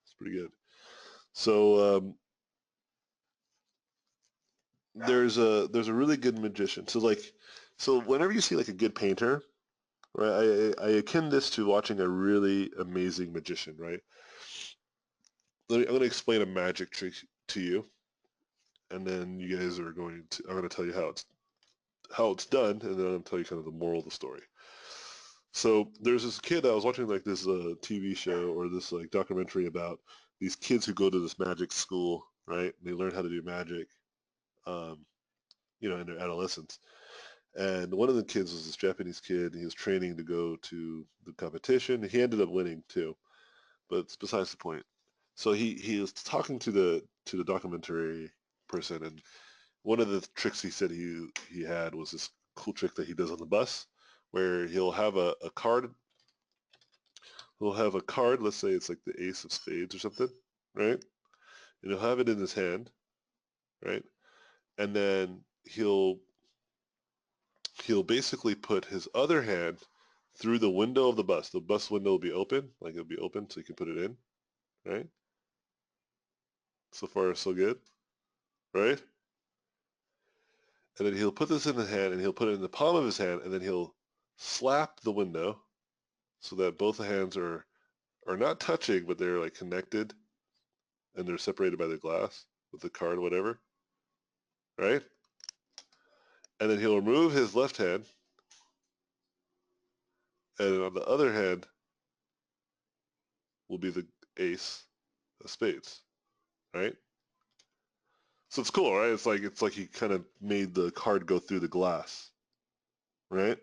It's pretty good. So there's a really good magician. So whenever you see like a good painter, right? I akin this to watching a really amazing magician, right? I'm going to explain a magic trick to you, and then you guys are going to. I'm going to tell you how it's done, and then I'm going to tell you kind of the moral of the story. So there's this kid. I was watching like this TV show or this like documentary about these kids who go to this magic school, right? And they learn how to do magic, um, in their adolescence. And one of the kids was this Japanese kid. He was training to go to the competition. He ended up winning too, but it's besides the point. So he was talking to the documentary person, and one of the tricks he said he had was this cool trick that he does on the bus, where he'll have a card. He'll have a card. Let's say it's like the ace of spades or something, right? And he'll have it in his hand, right? And then he'll basically put his other hand through the window of the bus. The bus window will be open, like it'll be open so you can put it in, right? So far, so good, right? And then he'll put this in the hand and he'll put it in the palm of his hand and then he'll slap the window so that both hands are not touching, but they're like connected and they're separated by the glass with the card, whatever, right? And then he'll remove his left hand and on the other hand will be the ace of spades, right? So it's cool, right? It's like he kind of made the card go through the glass, right?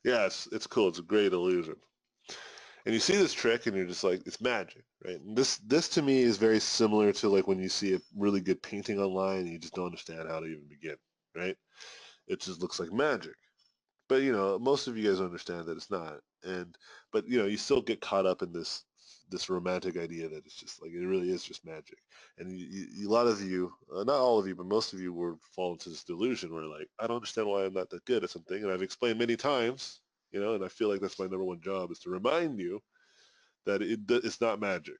Yeah, it's cool. It's a great illusion. And you see this trick and you're just like, it's magic, right? And this to me is very similar to like when you see a really good painting online and you just don't understand how to even begin, right? It just looks like magic. But most of you guys understand that it's not. But you still get caught up in this romantic idea that it's just like it really is just magic. And a lot of you, not all of you, but most of you will fall into this delusion where like I don't understand why I'm not that good at something, and I've explained many times, and I feel like that's my number one job is to remind you that it's not magic.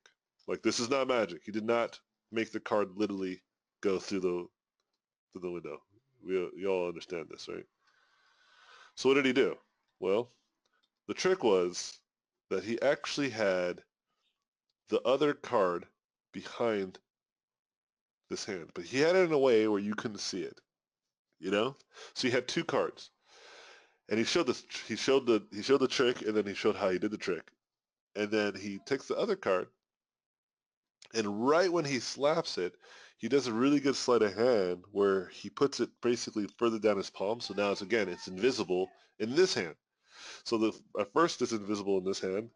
Like this is not magic. He did not make the card literally go through the window. You all understand this, right? So what did he do? Well, the trick was that he actually had the other card behind this hand, but he had it in a way where you couldn't see it, So he had two cards, and he showed this. He showed the trick, and then he showed how he did the trick, and then he takes the other card, and right when he slaps it, he does a really good sleight of hand where he puts it basically further down his palm. So now it's invisible in this hand. So at first it's invisible in this hand,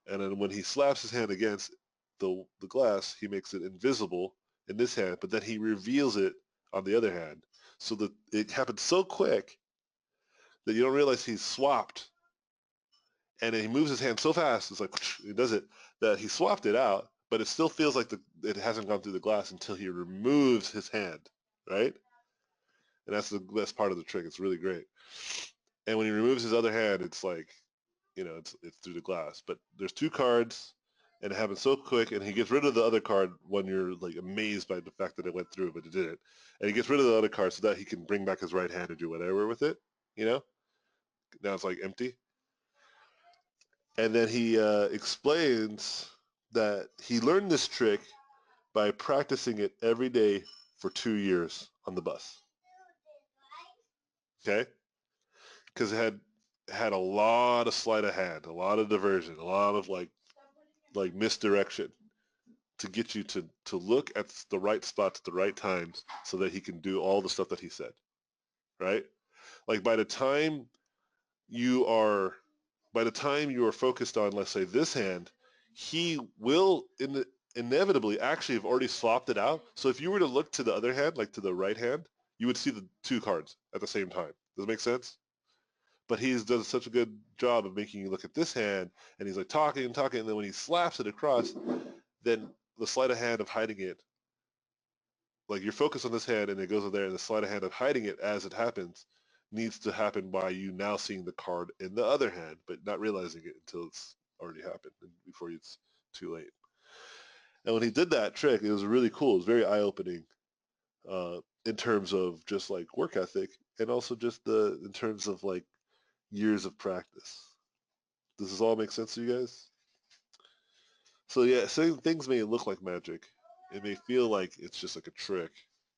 and then when he slaps his hand against the glass, he makes it invisible in this hand, but then he reveals it on the other hand. So that it happens so quick that you don't realize he's swapped. And then he moves his hand so fast, it's like, he does it, that he swapped it out, but it still feels like it hasn't gone through the glass until he removes his hand, right? And that's the best part of the trick. It's really great. And when he removes his other hand, it's like, it's through the glass. But there's two cards, and it happens so quick, and he gets rid of the other card when you're like amazed by the fact that it went through, but it didn't. And he gets rid of the other card so that he can bring back his right hand and do whatever with it, Now it's like empty. And then he explains that he learned this trick by practicing it every day for 2 years on the bus. Okay? Because it had a lot of sleight of hand, a lot of diversion, a lot of like misdirection to get you to look at the right spots at the right times so that he can do all the stuff that he said. Right? Like by the time you are focused on, let's say, this hand, he will inevitably actually have already swapped it out. So if you were to look to the other hand, like to the right hand, you would see the two cards at the same time. Does it make sense? But he's done such a good job of making you look at this hand, and he's like talking and talking, and then when he slaps it across, then the sleight of hand of hiding it, like you're focused on this hand and it goes over there, and the sleight of hand of hiding it as it happens needs to happen by you now seeing the card in the other hand, but not realizing it until it's already happened and before it's too late. And when he did that trick, it was really cool. It was very eye-opening in terms of just like work ethic, and also just in terms of like years of practice. Does this all make sense to you guys? So yeah, certain things may look like magic. It may feel like it's just like a trick,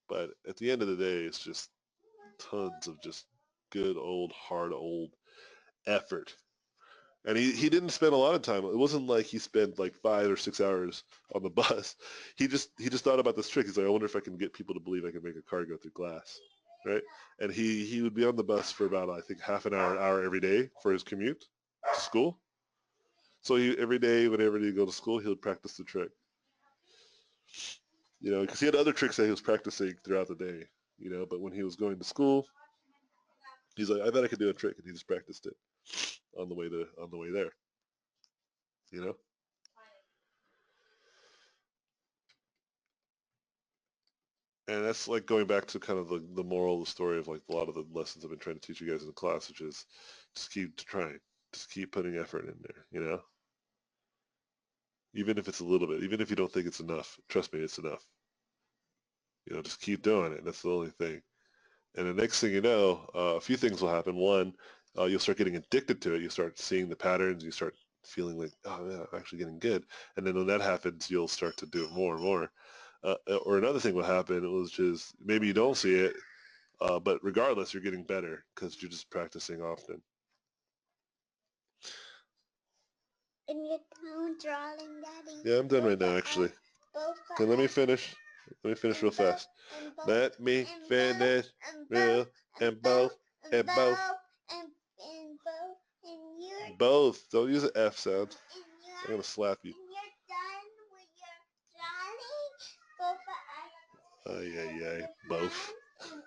but at the end of the day, it's just tons of just good hard effort. And he didn't spend a lot of time. It wasn't like he spent like 5 or 6 hours on the bus. He just thought about this trick. He's like, I wonder if I can get people to believe I can make a car go through glass, right? And he would be on the bus for about, I think, half an hour every day for his commute to school. So every day, whenever he'd go to school, he would practice the trick. You know, because he had other tricks that he was practicing throughout the day. You know, but when he was going to school, he's like, I bet I could do a trick, and he just practiced it on the way there. You know. And that's like going back to kind of the moral of the story of like a lot of the lessons I've been trying to teach you guys in the class, which is just keep trying, just keep putting effort in there, you know? Even if it's a little bit, even if you don't think it's enough, trust me, it's enough. You know, just keep doing it. That's the only thing. And the next thing you know, a few things will happen. One, you'll start getting addicted to it. You start seeing the patterns. You start feeling like, oh yeah, I'm actually getting good. And then when that happens, you'll start to do it more and more. Or another thing will happen, it was just, maybe you don't see it, but regardless, you're getting better because you're just practicing often. And you're done drawing, Daddy? Yeah, I'm done right now, actually. Okay, let me finish. Let me finish real fast. Let me finish real and both and both. And both. And you're Both. Don't use an F sound. I'm going to slap you. And you're done with your drawing? Both. Ay, both.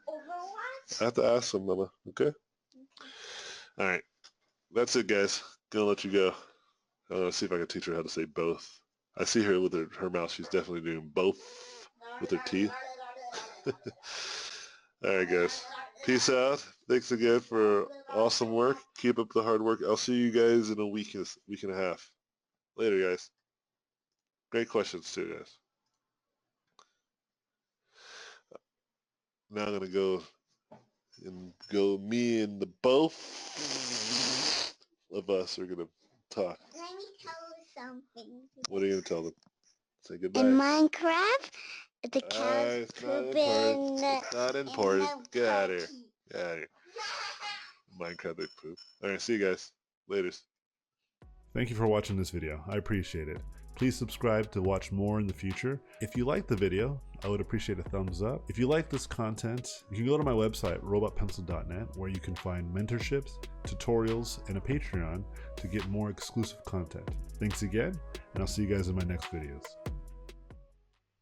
Overwatch? I have to ask them, Mama. Okay? All right. That's it, guys. Gonna let you go. I'm going to see if I can teach her how to say both. I see her with her mouth. She's definitely doing both with her teeth. All right, guys. Peace out. Thanks again for awesome work. Keep up the hard work. I'll see you guys in a week and a half. Later, guys. Great questions, too, guys. Now I'm going to go me and the both of us are going to talk. Let me tell you something. What are you going to tell them? Say goodbye. In Minecraft, the cows It's not poop important. in It's not important. Get out of here. Get out of here. Minecraft, they poop. All right, see you guys. Laters. Thank you for watching this video. I appreciate it. Please subscribe to watch more in the future. If you like the video, I would appreciate a thumbs up. If you like this content, you can go to my website, robotpencil.net, where you can find mentorships, tutorials, and a Patreon to get more exclusive content. Thanks again, and I'll see you guys in my next videos.